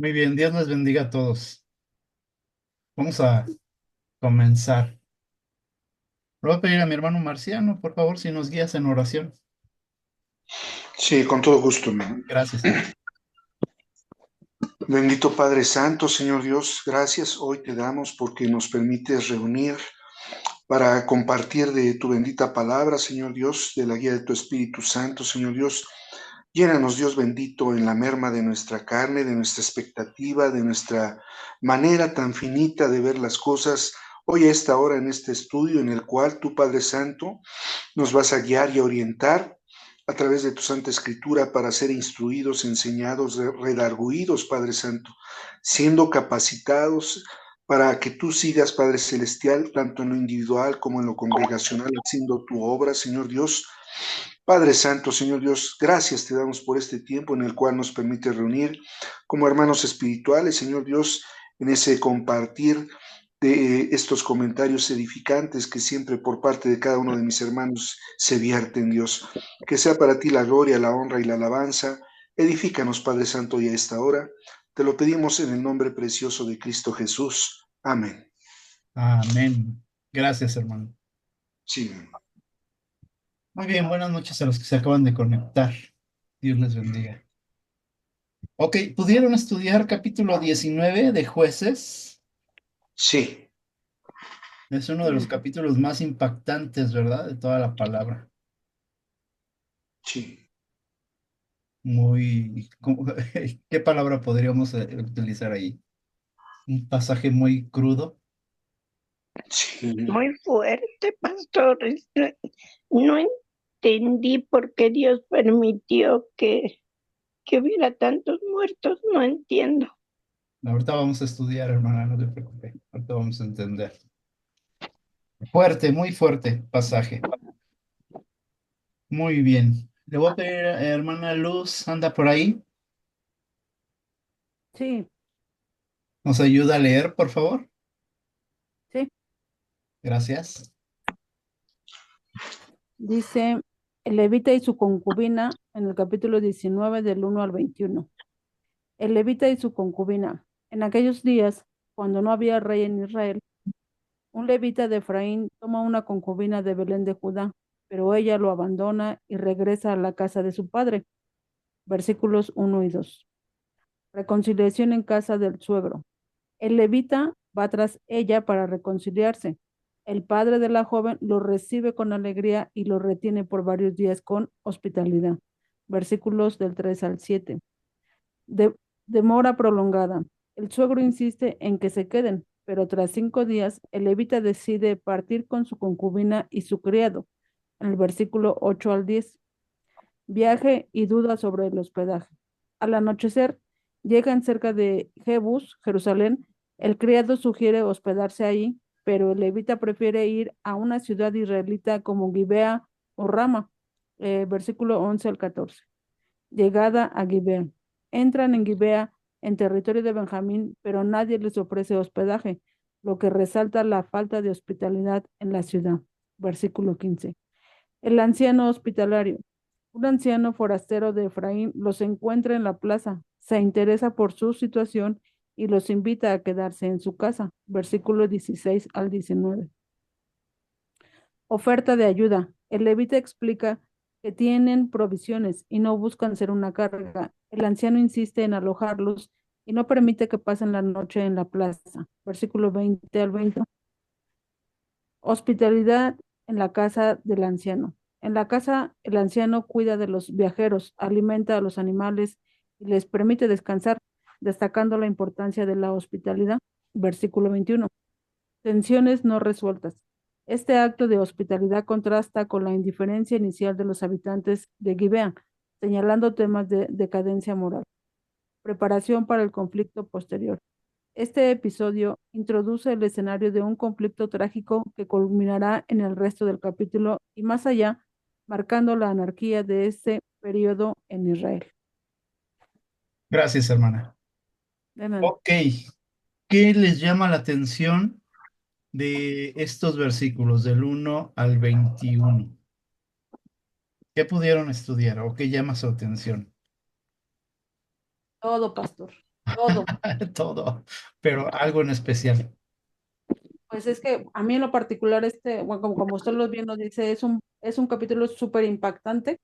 Muy bien, Dios les bendiga a todos. Vamos a comenzar. Le voy a pedir a mi hermano Marciano, por favor, si nos guías en oración. Sí, con todo gusto, hermano. Gracias, hermano. Bendito Padre Santo, Señor Dios, gracias hoy te damos porque nos permites reunir para compartir de tu bendita palabra, Señor Dios, de la guía de tu Espíritu Santo, Señor Dios. Llénanos, Dios bendito, en la merma de nuestra carne, de nuestra expectativa, de nuestra manera tan finita de ver las cosas. Hoy a esta hora en este estudio en el cual tú, Padre Santo, nos vas a guiar y a orientar a través de tu Santa Escritura para ser instruidos, enseñados, redarguidos, Padre Santo, siendo capacitados para que tú sigas, Padre Celestial, tanto en lo individual como en lo congregacional, haciendo tu obra, Señor Dios. Padre Santo, Señor Dios, gracias te damos por este tiempo en el cual nos permite reunir como hermanos espirituales, Señor Dios, en ese compartir de estos comentarios edificantes que siempre por parte de cada uno de mis hermanos se vierten, Dios. Que sea para ti la gloria, la honra y la alabanza. Edifícanos, Padre Santo, y a esta hora. Te lo pedimos en el nombre precioso de Cristo Jesús. Amén. Amén. Gracias, hermano. Sí. Muy bien, buenas noches a los que se acaban de conectar. Dios les bendiga. Ok, ¿pudieron estudiar capítulo 19 de Jueces? Sí. Es uno de los Sí, capítulos más impactantes, ¿verdad? De toda la palabra. Sí. Muy... ¿Qué palabra podríamos utilizar ahí? Un pasaje muy crudo. Sí. muy fuerte, pastor. No entendí por qué Dios permitió que hubiera tantos muertos. No entiendo. Ahorita vamos a estudiar, hermana, no te preocupes. Ahorita vamos a entender. Fuerte, muy fuerte pasaje. Muy bien. Le voy a pedir, hermana Luz, anda por ahí. Sí, ¿Nos ayuda a leer, por favor? sí. Gracias. Dice el levita y su concubina en el capítulo 19 del 1 al 21. El levita y su concubina. En aquellos días, cuando no había rey en Israel, un levita de Efraín toma una concubina de Belén de Judá, pero ella lo abandona y regresa a la casa de su padre. Versículos 1 y 2. Reconciliación en casa del suegro. El levita va tras ella para reconciliarse. El padre de la joven lo recibe con alegría y lo retiene por varios días con hospitalidad. Versículos del 3 al 7. De, demora prolongada. El suegro insiste en que se queden, pero tras 5 días el levita decide partir con su concubina y su criado. En el versículo 8 al 10. Viaje y duda sobre el hospedaje. Al anochecer, llegan cerca de Jebus, Jerusalén. El criado sugiere hospedarse ahí, pero el levita prefiere ir a una ciudad israelita como Gibea o Rama. Versículo 11 al 14. Llegada a Gibea. Entran en Gibea, en territorio de Benjamín, pero nadie les ofrece hospedaje, lo que resalta la falta de hospitalidad en la ciudad. Versículo 15. El anciano hospitalario. Un anciano forastero de Efraín los encuentra en la plaza, se interesa por su situación y los invita a quedarse en su casa. Versículo 16 al 19. Oferta de ayuda. El levita explica que tienen provisiones y no buscan ser una carga. El anciano insiste en alojarlos y no permite que pasen la noche en la plaza. Versículo 20 al 20. Hospitalidad en la casa del anciano. En la casa, el anciano cuida de los viajeros, alimenta a los animales y les permite descansar, destacando la importancia de la hospitalidad. Versículo 21. Tensiones no resueltas. Este acto de hospitalidad contrasta con la indiferencia inicial de los habitantes de Gibea, señalando temas de decadencia moral. Preparación para el conflicto posterior. Este episodio introduce el escenario de un conflicto trágico que culminará en el resto del capítulo y más allá, marcando la anarquía de este periodo en Israel. Gracias, hermana. De nada. Ok, ¿qué les llama la atención de estos versículos del 1 al 21? ¿Qué pudieron estudiar o qué llama su atención? Todo, pastor. todo. Todo, pero algo en especial. Pues es que a mí en lo particular, bueno, como usted lo bien nos dice, es un capítulo súper impactante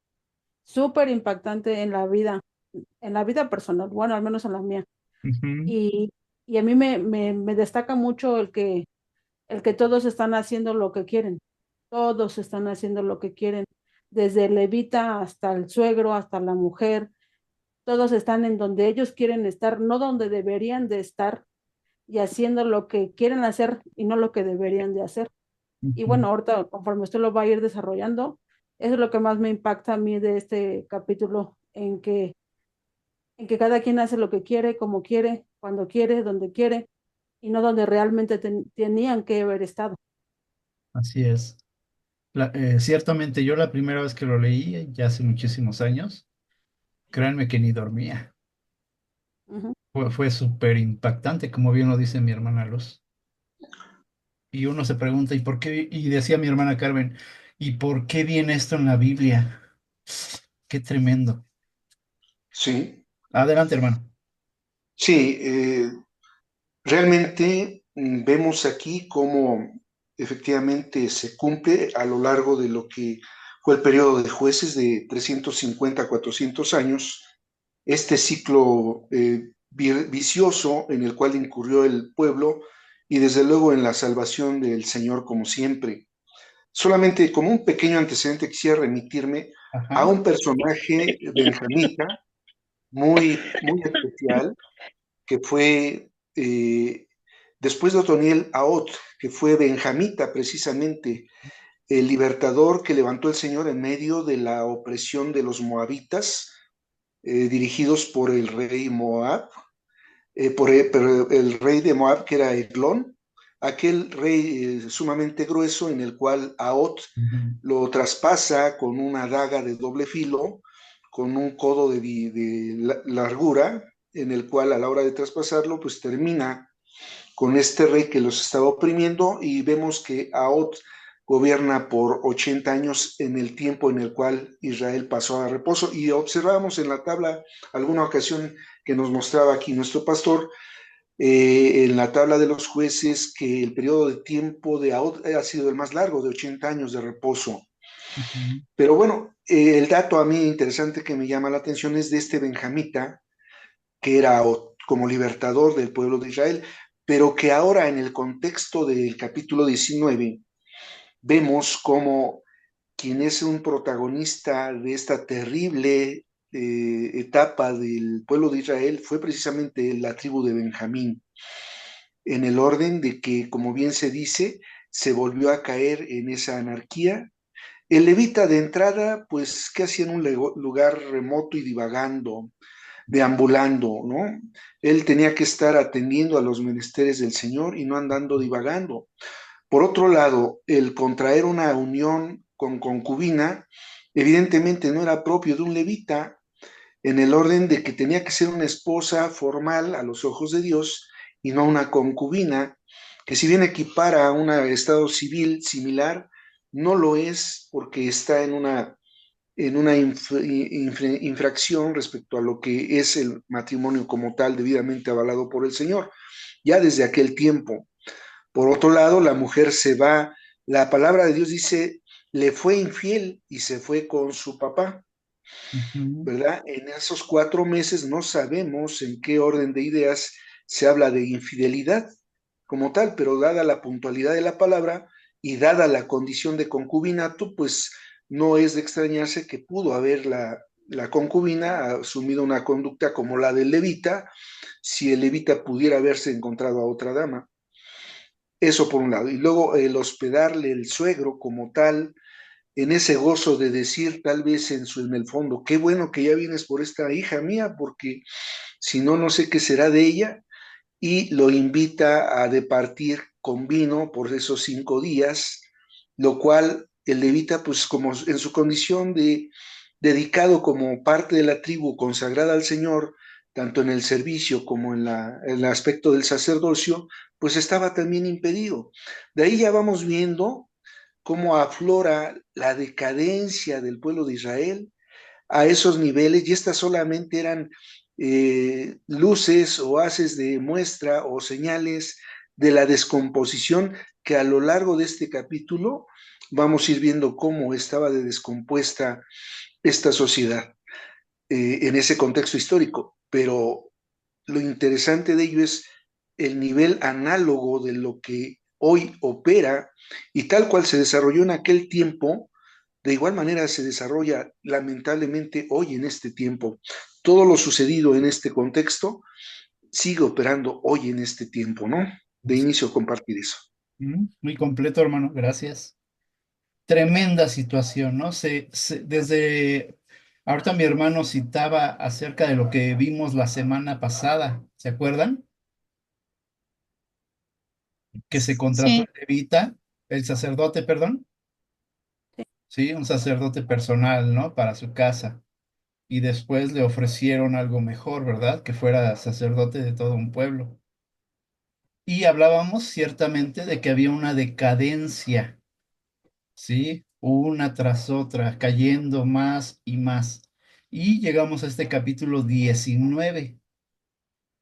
en la vida personal, bueno, al menos en la mía. Ujú. Y, y a mí me destaca mucho el que todos están haciendo lo que quieren, todos están haciendo lo que quieren, desde el levita hasta el suegro, hasta la mujer, todos están en donde ellos quieren estar, no donde deberían de estar, y haciendo lo que quieren hacer y no lo que deberían de hacer. Y Ujú. bueno, ahorita conforme usted lo va a ir desarrollando, eso es lo que más me impacta a mí de este capítulo, en que cada quien hace lo que quiere, como quiere, cuando quiere, donde quiere, y no donde realmente tenían que haber estado. Así es. Ciertamente yo la primera vez que lo leí, ya hace muchísimos años, créanme que ni dormía. Ujú. Fue súper impactante, como bien lo dice mi hermana Luz. Y uno se pregunta, ¿y por qué? Y decía mi hermana Carmen, ¿y por qué viene esto en la Biblia? Qué tremendo. Sí, Adelante, hermano. sí, realmente vemos aquí cómo efectivamente se cumple a lo largo de lo que fue el periodo de jueces de 350 a 400 años, este ciclo vicioso en el cual incurrió el pueblo y desde luego en la salvación del Señor como siempre. Solamente como un pequeño antecedente quisiera remitirme a Ajá. un personaje benjamita muy especial que fue después de Otoniel Aot, que fue benjamita precisamente, el libertador que levantó el Señor en medio de la opresión de los moabitas, dirigidos por el rey Moab, pero el rey de Moab que era Eglón, aquel rey sumamente grueso en el cual Aot Ujú. lo traspasa con una daga de doble filo, con un codo de largura, en el cual a la hora de traspasarlo, pues termina con este rey que los estaba oprimiendo y vemos que Ahot gobierna por 80 años en el tiempo en el cual Israel pasó a reposo. Y observamos en la tabla alguna ocasión que nos mostraba aquí nuestro pastor, en la tabla de los jueces, que el periodo de tiempo de Ahot ha sido el más largo, de 80 años de reposo. Ujú. Pero bueno, el dato a mí interesante que me llama la atención es de este benjamita, que era como libertador del pueblo de Israel, pero que ahora en el contexto del capítulo 19 vemos como quien es un protagonista de esta terrible etapa del pueblo de Israel fue precisamente la tribu de Benjamín, en el orden de que, como bien se dice, se volvió a caer en esa anarquía. El levita de entrada, pues, ¿qué hacía en un lugar remoto y divagando, deambulando, ¿no? Él tenía que estar atendiendo a los menesteres del Señor y no andando divagando. Por otro lado, el contraer una unión con concubina, evidentemente no era propio de un levita, en el orden de que tenía que ser una esposa formal a los ojos de Dios y no una concubina, que si bien equipara a un estado civil similar, no lo es porque está en una infracción respecto a lo que es el matrimonio como tal, debidamente avalado por el Señor, ya desde aquel tiempo. Por otro lado, la mujer se va, la palabra de Dios dice, le fue infiel y se fue con su papá, Ujú. ¿verdad? En esos 4 meses no sabemos en qué orden de ideas se habla de infidelidad como tal, pero dada la puntualidad de la palabra y dada la condición de concubinato, pues no es de extrañarse que pudo haber la concubina asumido una conducta como la del levita, si el levita pudiera haberse encontrado a otra dama. Eso por un lado. Y luego el hospedarle el suegro como tal, en ese gozo de decir tal vez en el fondo, qué bueno que ya vienes por esta hija mía, porque si no, no sé qué será de ella, y lo invita a departir con vino por esos 5 días, lo cual el levita, pues como en su condición de dedicado como parte de la tribu consagrada al Señor, tanto en el servicio como en el aspecto del sacerdocio, pues estaba también impedido. De ahí ya vamos viendo cómo aflora la decadencia del pueblo de Israel a esos niveles, y estas solamente eran luces o haces de muestra o señales de la descomposición que a lo largo de este capítulo vamos a ir viendo cómo estaba de descompuesta esta sociedad en ese contexto histórico. Pero lo interesante de ello es el nivel análogo de lo que hoy opera y tal cual se desarrolló en aquel tiempo, de igual manera se desarrolla lamentablemente hoy en este tiempo. Todo lo sucedido en este contexto sigue operando hoy en este tiempo, ¿no? De inicio compartir eso. Muy completo, hermano, gracias. Tremenda situación, ¿no? Desde ahorita mi hermano citaba acerca de lo que vimos la semana pasada, ¿se acuerdan? Que se contrató Sí, el levita, el sacerdote, perdón, sí, un sacerdote personal, ¿no? Para su casa. Y después le ofrecieron algo mejor, ¿verdad? Que fuera sacerdote de todo un pueblo. Y hablábamos ciertamente de que había una decadencia, ¿sí? Una tras otra, cayendo más y más. Y llegamos a este capítulo 19,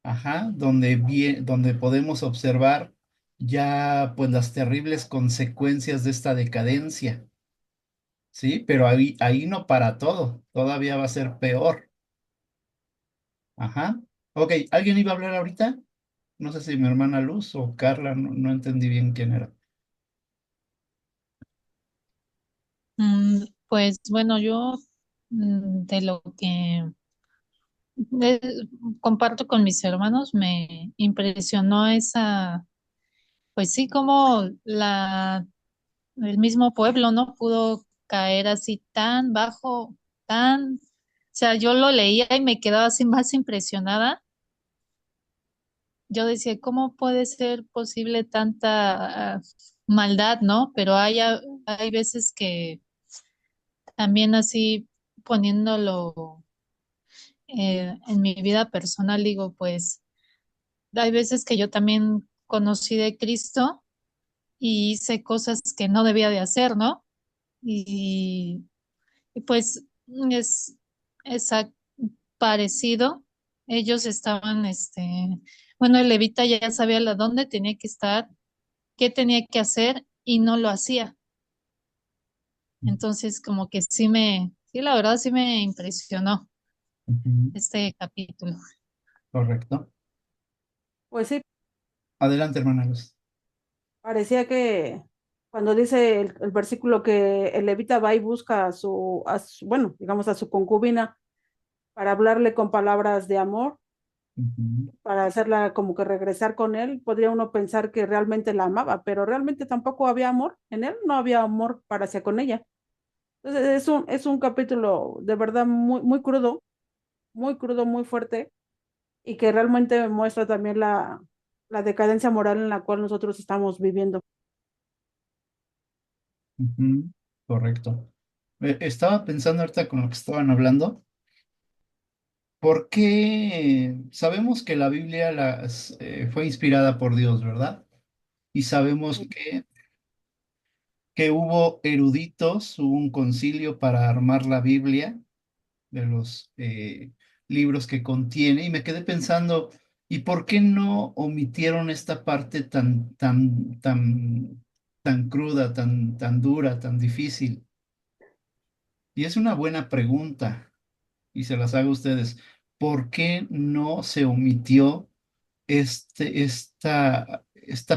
ajá, donde podemos observar ya pues las terribles consecuencias de esta decadencia, ¿sí? Pero ahí no para todo, todavía va a ser peor, ajá. Ok, ¿alguien iba a hablar ahorita? No sé si mi hermana Luz o Carla, no entendí bien quién era. pues bueno, yo de lo que de- comparto con mis hermanos, me impresionó esa, pues sí, como el mismo pueblo, ¿no? Pudo caer así tan bajo, o sea, yo lo leía y me quedaba así más impresionada. Yo decía, ¿cómo puede ser posible tanta maldad, ¿no? Pero hay veces que también así poniéndolo en mi vida personal, digo, pues hay veces que yo también conocí de Cristo y hice cosas que no debía de hacer, ¿no? Y, y pues es, parecido. Ellos estaban, bueno, el levita ya sabía dónde tenía que estar, qué tenía que hacer y no lo hacía. Entonces, como que sí, la verdad sí me impresionó Ujú, este capítulo. correcto. Pues sí, Adelante, hermana Luz. parecía que cuando dice el versículo que el levita va y busca bueno, digamos a su concubina para hablarle con palabras de amor, Ujú, para hacerla como que regresar con él, podría uno pensar que realmente la amaba, pero realmente tampoco había amor en él, no había amor para hacia con ella. Entonces es un capítulo de verdad muy crudo, muy fuerte, y que realmente muestra también la decadencia moral en la cual nosotros estamos viviendo. ujú, correcto. Estaba pensando ahorita con lo que estaban hablando, ¿por qué sabemos que la Biblia fue inspirada por Dios, ¿verdad? Y sabemos que hubo eruditos, hubo un concilio para armar la Biblia de los libros que contiene y me quedé pensando, ¿y por qué no omitieron esta parte tan cruda, tan dura, tan difícil? Y es una buena pregunta y se las hago a ustedes. ¿Por qué no se omitió esta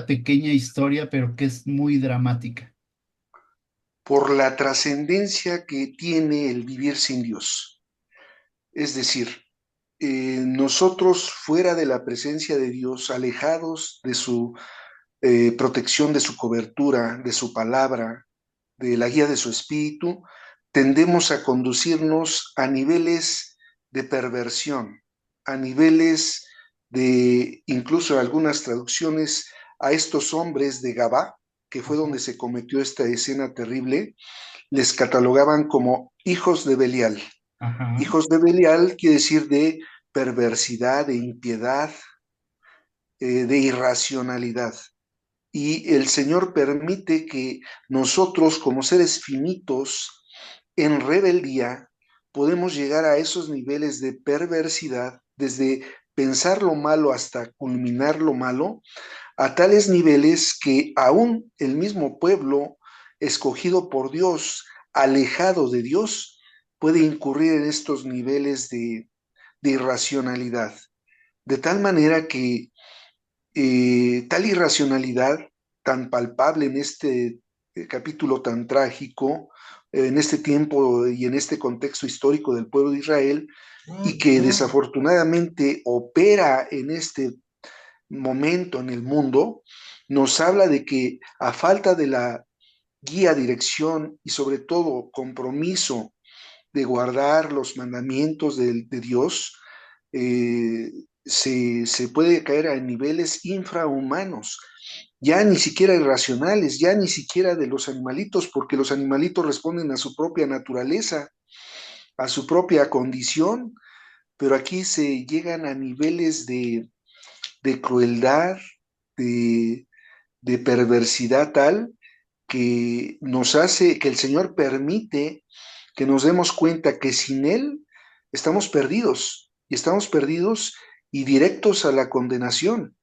pequeña historia, pero que es muy dramática? Por la trascendencia que tiene el vivir sin Dios. Es decir, nosotros fuera de la presencia de Dios, alejados de su protección, de su cobertura, de su palabra, de la guía de su espíritu, tendemos a conducirnos a niveles de perversión, a niveles de, incluso algunas traducciones, a estos hombres de Gabá, que fue donde se cometió esta escena terrible, les catalogaban como hijos de Belial. Ajá. Hijos de Belial quiere decir de perversidad, de impiedad, de irracionalidad. Y el Señor permite que nosotros, como seres finitos, en rebeldía, podemos llegar a esos niveles de perversidad desde pensar lo malo hasta culminar lo malo, a tales niveles que aún el mismo pueblo escogido por Dios, alejado de Dios, puede incurrir en estos niveles de irracionalidad. De tal manera que tal irracionalidad tan palpable en este capítulo tan trágico, en este tiempo y en este contexto histórico del pueblo de Israel, y que desafortunadamente opera en este momento en el mundo, nos habla de que a falta de la guía, dirección y sobre todo compromiso de guardar los mandamientos de Dios, eh, se puede caer a niveles infrahumanos, ya ni siquiera irracionales, ya ni siquiera de los animalitos, porque los animalitos responden a su propia naturaleza, a su propia condición, pero aquí se llegan a niveles de crueldad, de, de perversidad tal que nos hace, que el Señor permite que nos demos cuenta que sin Él estamos perdidos y directos a la condenación.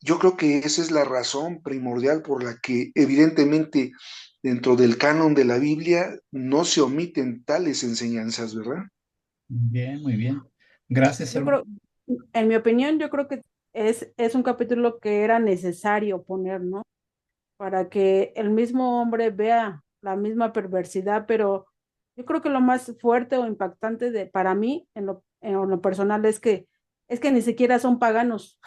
Yo creo que esa es la razón primordial por la que evidentemente dentro del canon de la Biblia no se omiten tales enseñanzas, ¿verdad? Bien, muy bien. Gracias, Yo hermano. creo, en mi opinión, yo creo que es un capítulo que era necesario poner, ¿no? Para que el mismo hombre vea la misma perversidad, pero yo creo que lo más fuerte o impactante para mí, en lo personal, es que ni siquiera son paganos.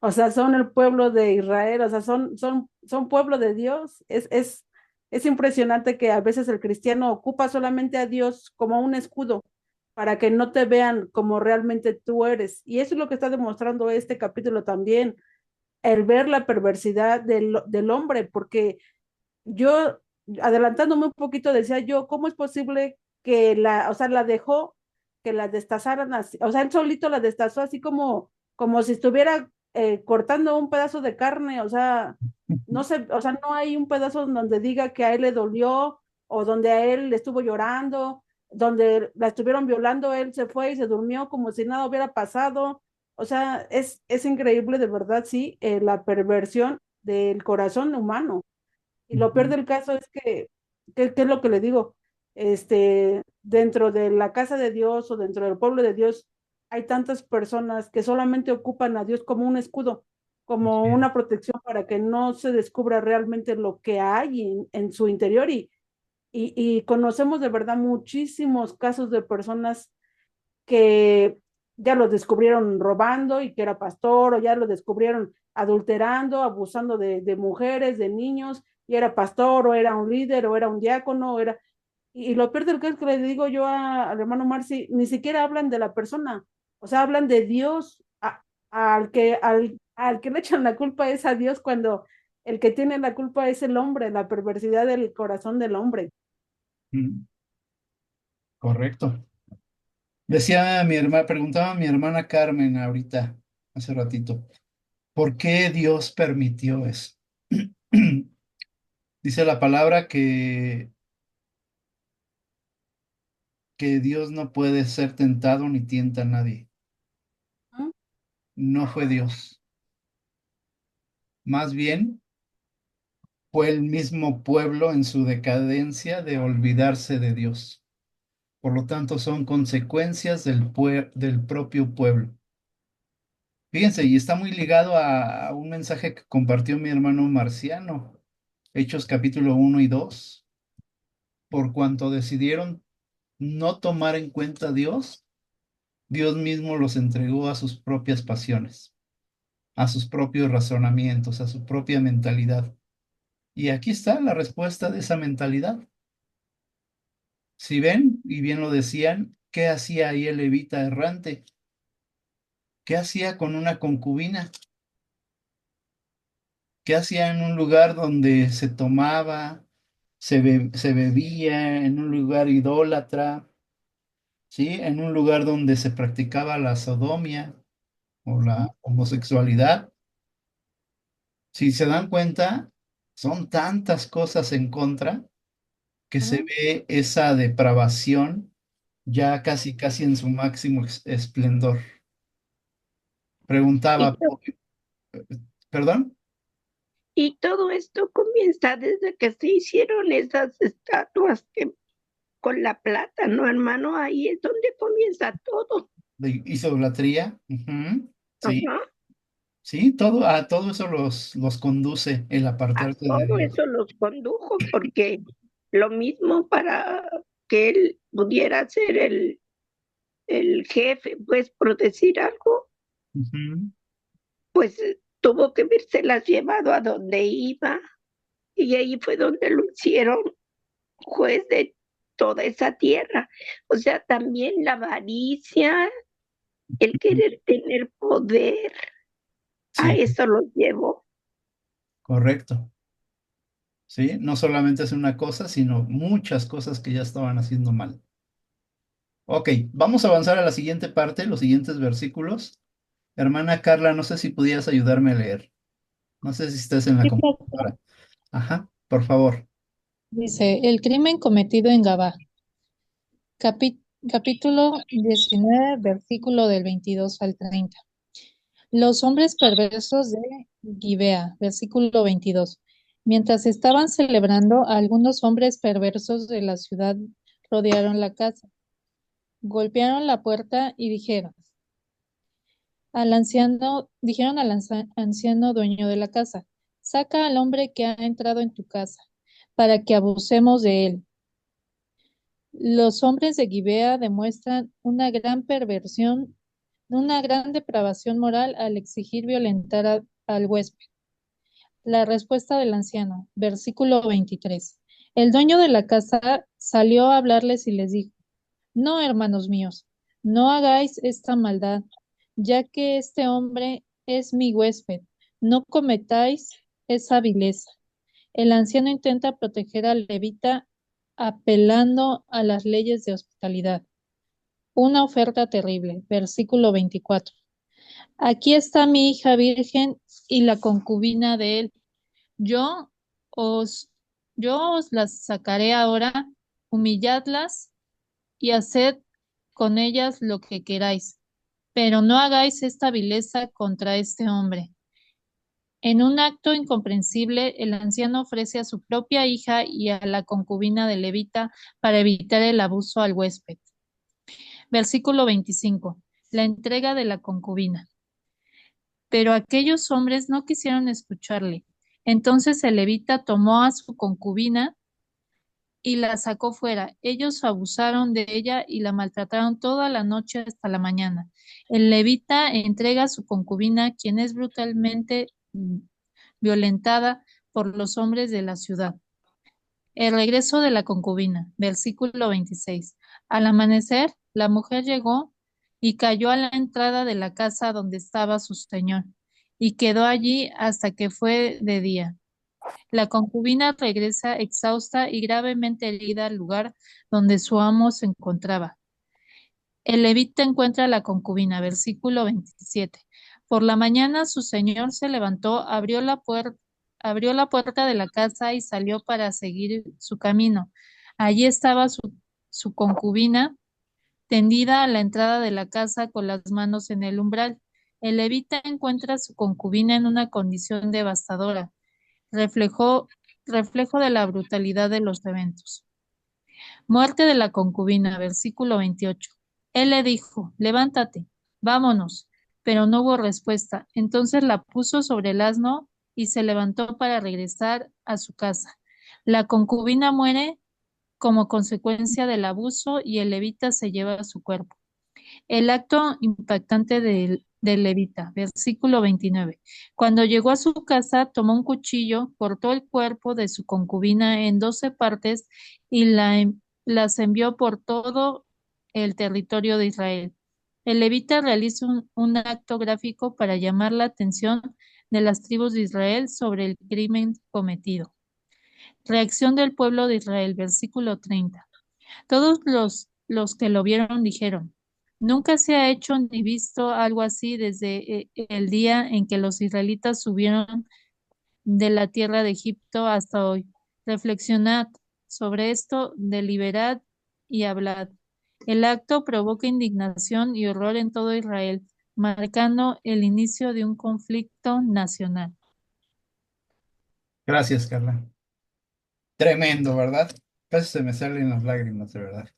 O sea, son el pueblo de Israel, o sea, son pueblo de Dios. Es impresionante que a veces el cristiano ocupa solamente a Dios como un escudo para que no te vean como realmente tú eres. Y eso es lo que está demostrando este capítulo también, el ver la perversidad del hombre, porque yo, adelantándome un poquito, decía yo, ¿cómo es posible que o sea, la dejó que la destazaran así? O sea, él solito la destazó así como si estuviera cortando un pedazo de carne, o sea, no sé, o sea, no hay un pedazo donde diga que a él le dolió o donde a él le estuvo llorando, donde la estuvieron violando, él se fue y se durmió como si nada hubiera pasado. O sea, es increíble de verdad, sí, la perversión del corazón humano. Y lo peor Ujú. del caso es ¿qué es lo que le digo? Dentro de la casa de Dios o dentro del pueblo de Dios, hay tantas personas que solamente ocupan a Dios como un escudo, como Bien. una protección para que no se descubra realmente lo que hay en su interior. Y conocemos de verdad muchísimos casos de personas que ya lo descubrieron robando y que era pastor, o ya lo descubrieron adulterando, abusando de mujeres, de niños, y era pastor, o era un líder, o era un diácono, y lo peor del caso es que le digo yo al hermano Marci, ni siquiera hablan de la persona, o sea, hablan de Dios, al que le echan la culpa es a Dios cuando el que tiene la culpa es el hombre, la perversidad del corazón del hombre. Mm, correcto. Decía mi hermana, preguntaba mi hermana Carmen ahorita, hace ratito, ¿por qué Dios permitió eso? Dice la palabra que Dios no puede ser tentado ni tienta a nadie. ¿Mm? No fue Dios. Más bien fue el mismo pueblo en su decadencia de olvidarse de Dios. Por lo tanto, son consecuencias del propio pueblo. Fíjense, y está muy ligado a un mensaje que compartió mi hermano Marciano, Hechos capítulo 1 y 2. Por cuanto decidieron no tomar en cuenta a Dios, Dios mismo los entregó a sus propias pasiones, a sus propios razonamientos, a su propia mentalidad. Y aquí está la respuesta de esa mentalidad. Si ven, y bien lo decían, ¿qué hacía ahí el levita errante? ¿Qué hacía con una concubina? ¿Qué hacía en un lugar donde se tomaba, se bebía, en un lugar idólatra, ¿sí? En un lugar donde se practicaba la sodomía o ¿Mm? la homosexualidad? Si se dan cuenta, son tantas cosas en contra que se ¿Mm? ve esa depravación ya casi, casi en su máximo esplendor. Y, Preguntaba, to- ¿perdón? y todo esto comienza desde que se hicieron esas estatuas con la plata, ¿no, hermano? Ahí es donde comienza todo. De idolatría. Ujú. Sí, Ajá. sí, todo eso los conduce el A apartarse de todo Dios. eso los condujo, porque lo mismo para que él pudiera ser el jefe, pues por decir algo, Ujú. pues tuvo que las llevado a donde iba y ahí fue donde lo hicieron juez de toda esa tierra. O sea, también la avaricia, el querer tener poder, a Sí, eso los llevó. correcto. Sí, no solamente es una cosa, sino muchas cosas que ya estaban haciendo mal. Ok, vamos a avanzar a la siguiente parte, los siguientes versículos. Hermana Carla, no sé si pudieras ayudarme a leer. No sé si estás en la ¿Qué pasó? computadora. Ajá, por favor. Dice, el crimen cometido en Gabá, capítulo 19, versículo del 22 al 30. Los hombres perversos de Gibea, versículo 22. Mientras estaban celebrando, algunos hombres perversos de la ciudad rodearon la casa, golpearon la puerta y dijeron al anciano dueño de la casa, saca al hombre que ha entrado en tu casa, para que abusemos de él. Los hombres de Gibea demuestran una gran depravación moral al exigir violentar al huésped. La respuesta del anciano, versículo 23. El dueño de la casa salió a hablarles y les dijo, no, hermanos míos, no hagáis esta maldad, ya que este hombre es mi huésped, no cometáis esa vileza. El anciano intenta proteger al levita apelando a las leyes de hospitalidad. Una oferta terrible, versículo 24. Aquí está mi hija virgen y la concubina de él. Yo os, yo os las sacaré ahora, humilladlas y haced con ellas lo que queráis, pero no hagáis esta vileza contra este hombre. En un acto incomprensible, el anciano ofrece a su propia hija y a la concubina de Levita para evitar el abuso al huésped. Versículo 25. La entrega de la concubina. Pero aquellos hombres no quisieron escucharle. Entonces el levita tomó a su concubina y la sacó fuera. Ellos abusaron de ella y la maltrataron toda la noche hasta la mañana. El levita entrega a su concubina, quien es brutalmente violentada por los hombres de la ciudad. El regreso de la concubina, versículo 26. Al amanecer, la mujer llegó y cayó a la entrada de la casa donde estaba su señor, y quedó allí hasta que fue de día. La concubina regresa exhausta y gravemente herida al lugar donde su amo se encontraba. El levita encuentra a la concubina, versículo 27. Por la mañana su señor se levantó, abrió la puerta de la casa y salió para seguir su camino. Allí estaba su concubina tendida a la entrada de la casa con las manos en el umbral. El levita encuentra a su concubina en una condición devastadora, reflejo, reflejo de la brutalidad de los eventos. Muerte de la concubina, versículo 28. Él le dijo, levántate, vámonos. Pero no hubo respuesta. Entonces la puso sobre el asno y se levantó para regresar a su casa. La concubina muere como consecuencia del abuso y el levita se lleva su cuerpo. El acto impactante del levita, versículo 29. Cuando llegó a su casa, tomó un cuchillo, cortó el cuerpo de su concubina en 12 partes y las envió por todo el territorio de Israel. El levita realiza un acto gráfico para llamar la atención de las tribus de Israel sobre el crimen cometido. Reacción del pueblo de Israel, versículo 30. Todos los que lo vieron dijeron, nunca se ha hecho ni visto algo así desde el día en que los israelitas subieron de la tierra de Egipto hasta hoy. Reflexionad sobre esto, deliberad y hablad. El acto provoca indignación y horror en todo Israel, marcando el inicio de un conflicto nacional. Gracias, Carla. Tremendo, ¿verdad? Casi se me salen las lágrimas, de verdad.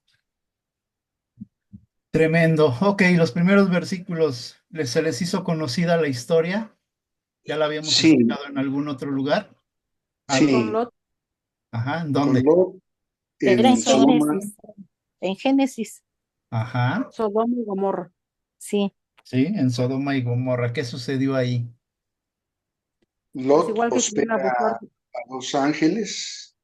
Tremendo. Ok, los primeros versículos, ¿se les hizo conocida la historia? ¿Ya la habíamos Sí, escuchado en algún otro lugar? Sí, con sí, ¿Algo? Lot. Ajá, ¿en con dónde? Lot Era en en Sodoma. Génesis. En Génesis, Ajá, Sodoma y Gomorra. sí. sí, en Sodoma y Gomorra. ¿Qué sucedió ahí? Pues Lot igual que querían hospeda abusar. a los ángeles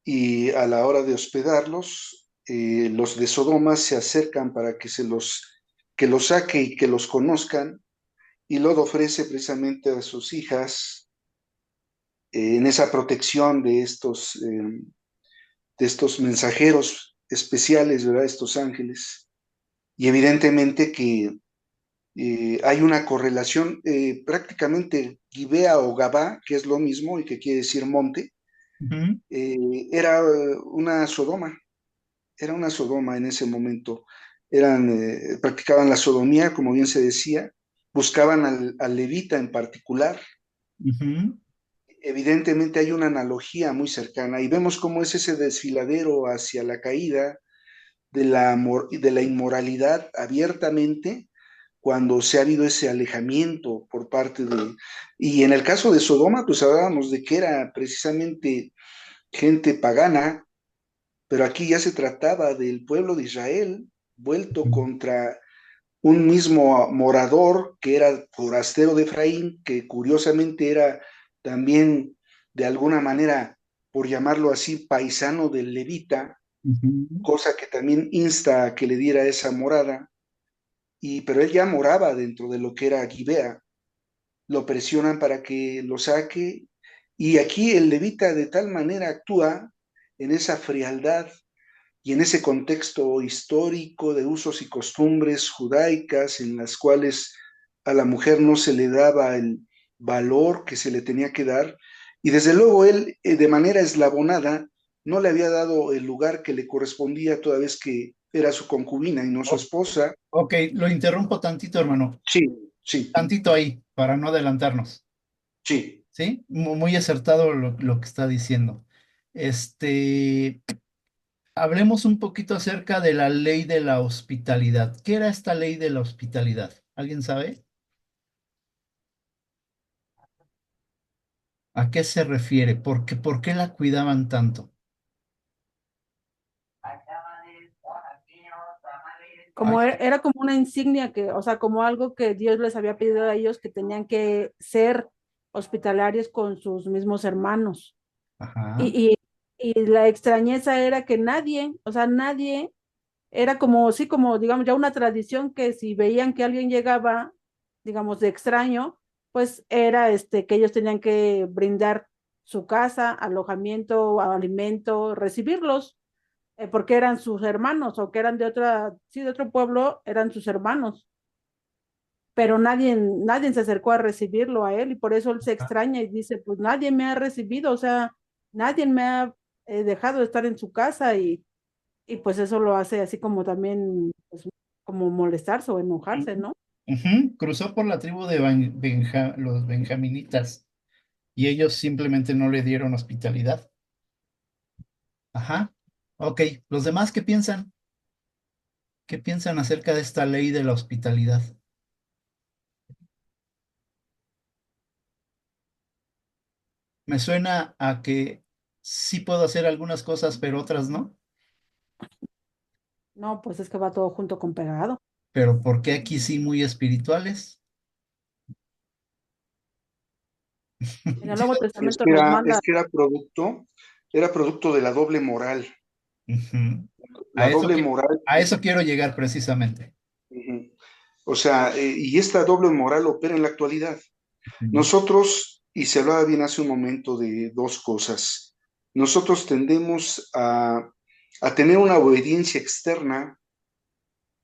y a la hora de hospedarlos, los de Sodoma se acercan para que los saque y que los conozcan, y Lot ofrece precisamente a sus hijas en esa protección de estos mensajeros especiales, ¿verdad? Estos ángeles. Y evidentemente que hay una correlación, prácticamente Gibea o Gabá, que es lo mismo y que quiere decir monte, Ujú, era era una Sodoma en ese momento. Practicaban la sodomía, como bien se decía, buscaban al levita en particular. ujú, Evidentemente hay una analogía muy cercana y vemos cómo es ese desfiladero hacia la caída de la inmoralidad abiertamente cuando se ha habido ese alejamiento por parte de... Y en el caso de Sodoma, pues hablábamos de que era precisamente gente pagana, pero aquí ya se trataba del pueblo de Israel vuelto contra un mismo morador que era forastero de Efraín, que curiosamente era también de alguna manera, por llamarlo así, paisano del levita, ujú, cosa que también insta a que le diera esa morada, pero él ya moraba dentro de lo que era Gibea, lo presionan para que lo saque, y aquí el levita de tal manera actúa en esa frialdad y en ese contexto histórico de usos y costumbres judaicas en las cuales a la mujer no se le daba el valor que se le tenía que dar, y desde luego él de manera eslabonada no le había dado el lugar que le correspondía toda vez que era su concubina y no su O- esposa. Ok, lo interrumpo tantito, hermano. Sí, sí, Tantito ahí, para no adelantarnos. sí. ¿Sí? Muy acertado lo que está diciendo. Este, hablemos un poquito acerca de la ley de la hospitalidad. ¿Qué era esta ley de la hospitalidad? ¿Alguien sabe? ¿A qué se refiere? Por qué la cuidaban tanto? Como era como una insignia que, o sea, como algo que Dios les había pedido a ellos que tenían que ser hospitalarios con sus mismos hermanos. Ajá. Y, y, y la extrañeza era que nadie, o sea, nadie, era como, sí, como, digamos, ya una tradición que si veían que alguien llegaba, digamos, de extraño, pues era que ellos tenían que brindar su casa, alojamiento, alimento, recibirlos porque eran sus hermanos o que eran de otra, sí, de otro pueblo, eran sus hermanos, pero nadie se acercó a recibirlo a él y por eso él se extraña y dice, pues nadie me ha recibido, o sea, nadie me ha dejado de estar en su casa y pues eso lo hace así como también, pues, como molestarse o enojarse, ¿no? Ujú. Cruzó por la tribu de los benjaminitas y ellos simplemente no le dieron hospitalidad. Ajá. Ok, ¿los demás qué piensan? ¿Qué piensan acerca de esta ley de la hospitalidad? Me suena a que sí puedo hacer algunas cosas, pero otras no. No, pues es que va todo junto con pegado. Pero ¿por qué aquí sí muy espirituales? En el Sí, Nuevo Es Testamento que nos es manda, que era producto de la doble moral. ujú. La doble moral. A eso quiero llegar precisamente. Ujú. O sea, y esta doble moral opera en la actualidad. Ujú. Nosotros, y se hablaba bien hace un momento de dos cosas, nosotros tendemos a tener una obediencia externa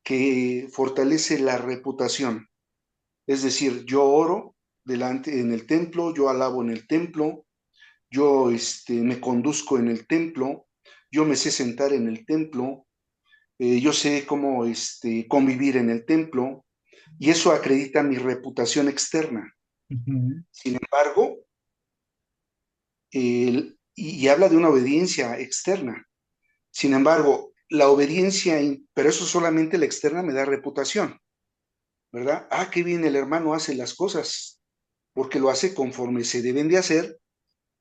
que fortalece la reputación. Es decir, yo oro delante en el templo, yo alabo en el templo, yo me conduzco en el templo, yo me sé sentar en el templo, yo sé cómo convivir en el templo y eso acredita mi reputación externa. Ujú, Sin embargo, y habla de una obediencia externa. Sin embargo, la obediencia, pero eso solamente la externa me da reputación, ¿verdad? Ah, qué bien el hermano hace las cosas, porque lo hace conforme se deben de hacer,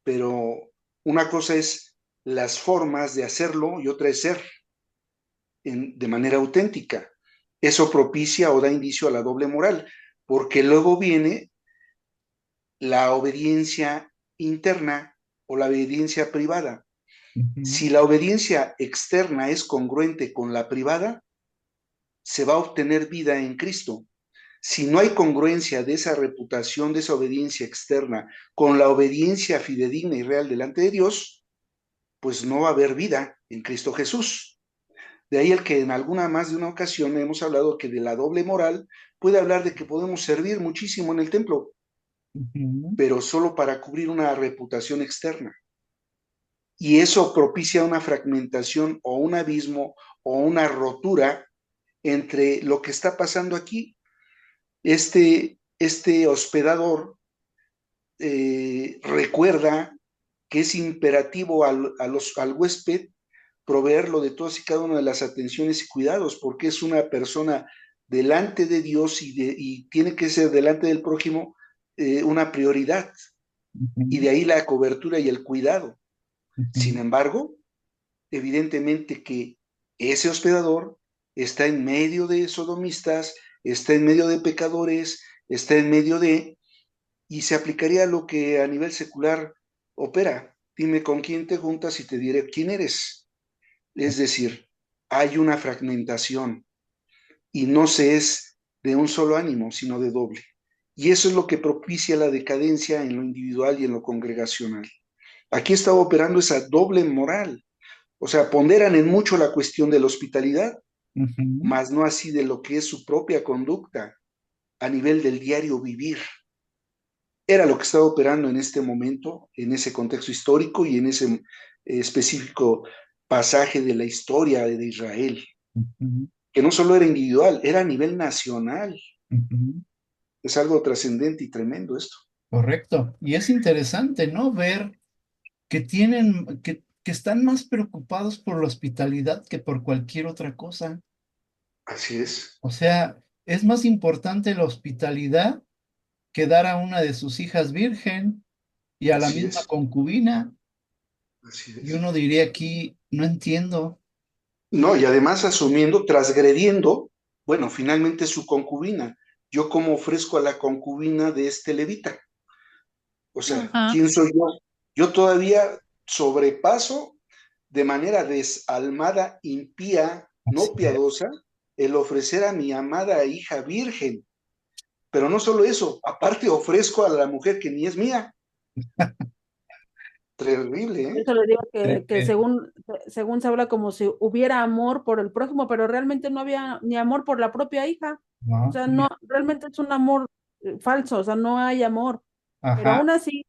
pero una cosa es las formas de hacerlo y otra es ser de manera auténtica. Eso propicia o da indicio a la doble moral, porque luego viene la obediencia interna o la obediencia privada. ujú, Si la obediencia externa es congruente con la privada, se va a obtener vida en Cristo. Si no hay congruencia de esa reputación, de esa obediencia externa con la obediencia fidedigna y real delante de Dios, pues no va a haber vida en Cristo Jesús. De ahí el que en alguna más de una ocasión hemos hablado que de la doble moral puede hablar de que podemos servir muchísimo en el templo, ujú, pero solo para cubrir una reputación externa. Y eso propicia una fragmentación o un abismo o una rotura entre lo que está pasando aquí. Este hospedador recuerda que es imperativo al huésped proveerlo de todas y cada una de las atenciones y cuidados, porque es una persona delante de Dios y tiene que ser delante del prójimo una prioridad, y ujú, de ahí la cobertura y el cuidado. Sin ujú. embargo, evidentemente que ese hospedador está en medio de sodomistas, está en medio de pecadores, está en medio de, y se aplicaría lo que a nivel secular opera. Dime con quién te juntas y te diré quién eres. Es decir, hay una fragmentación y no se es de un solo ánimo, sino de doble. Y eso es lo que propicia la decadencia en lo individual y en lo congregacional. Aquí está operando esa doble moral. O sea, ponderan en mucho la cuestión de la hospitalidad, Ujú. mas no así de lo que es su propia conducta a nivel del diario vivir. Era lo que estaba operando en este momento, en ese contexto histórico y en ese específico pasaje de la historia de Israel, Ujú, que no solo era individual, era a nivel nacional. ujú. Es algo trascendente y tremendo esto. Correcto. Y es interesante, ¿no? Ver que están más preocupados por la hospitalidad que por cualquier otra cosa. Así es, O sea, es más importante la hospitalidad que dar a una de sus hijas virgen y a la así misma es, concubina. así Y es. uno diría aquí, no entiendo. No, y además asumiendo, transgrediendo, bueno, finalmente su concubina. Yo como ofrezco a la concubina de este levita. O sea, Ajá, ¿quién soy yo? Yo todavía sobrepaso de manera desalmada, impía, Así no es. piadosa, el ofrecer a mi amada hija virgen. Pero no solo eso, aparte ofrezco a la mujer que ni es mía. Terrible, Por ¿eh? eso le digo que Eh, según se habla como si hubiera amor por el prójimo, pero realmente no había ni amor por la propia hija. O no, sea, no, realmente es un amor falso, o sea, no hay amor. Pero ajá, aún así,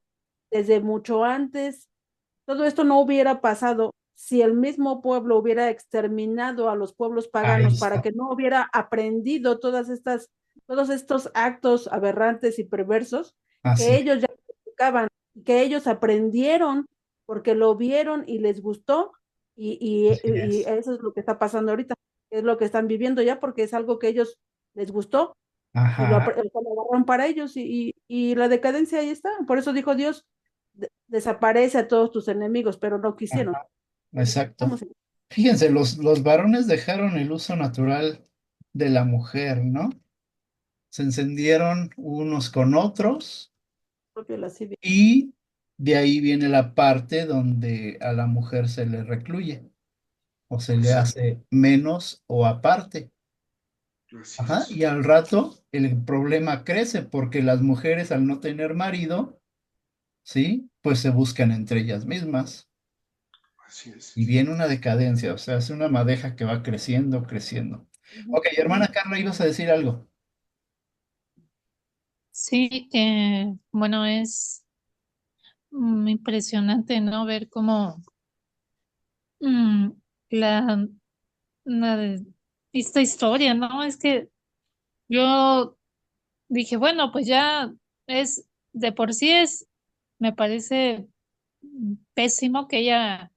desde mucho antes, todo esto no hubiera pasado si el mismo pueblo hubiera exterminado a los pueblos ahí paganos para está. que no hubiera aprendido todos estos actos aberrantes y perversos que Así es. ellos ya practicaban, que ellos aprendieron porque lo vieron y les gustó Así y es. eso es lo que está pasando ahorita, es lo que están viviendo ya porque es algo que ellos les gustó y Ajá, lo agarraron para ellos y la decadencia ahí está. Por eso dijo Dios, desaparece a todos tus enemigos, pero no quisieron. ajá, exacto. Estamos en Fíjense, los varones dejaron el uso natural de la mujer, ¿no? Se encendieron unos con otros propio lascivia. y de ahí viene la parte donde a la mujer se le recluye o se le Exacto, hace menos o aparte. así Ajá, es, y al rato el problema crece porque las mujeres al no tener marido, ¿sí? Pues se buscan entre ellas mismas así es. y viene una decadencia, o sea, es una madeja que va creciendo, creciendo. Ujú, Ok, hermana Carla, ibas a decir algo. sí, bueno, es impresionante, ¿no? Ver cómo mm, la esta historia, ¿no? Es que yo dije, bueno, pues ya es, de por sí es, me parece pésimo que haya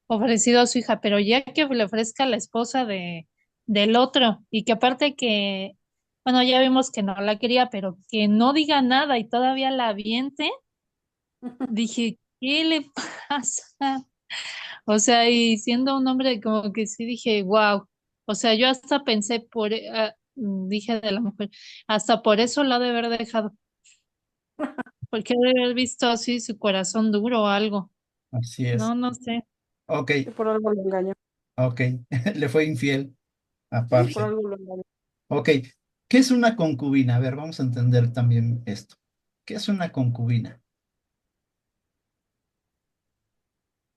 ofrecido a su hija, pero ya que le ofrezca a la esposa del otro y que aparte que, bueno, ya vimos que no la quería, pero que no diga nada y todavía la aviente, dije, ¿qué le pasa? O sea, y siendo un hombre como que sí dije, wow. O sea, yo hasta pensé dije de la mujer, hasta por eso la ha de haber dejado, porque debe haber visto así su corazón duro o algo. Así es. No, no sé. Ok, Y por algo lo engañó. ok. Le fue infiel, Sí, por aparte. algo lo engañó. Ok. ¿Qué es una concubina? A ver, vamos a entender también esto. ¿Qué es una concubina?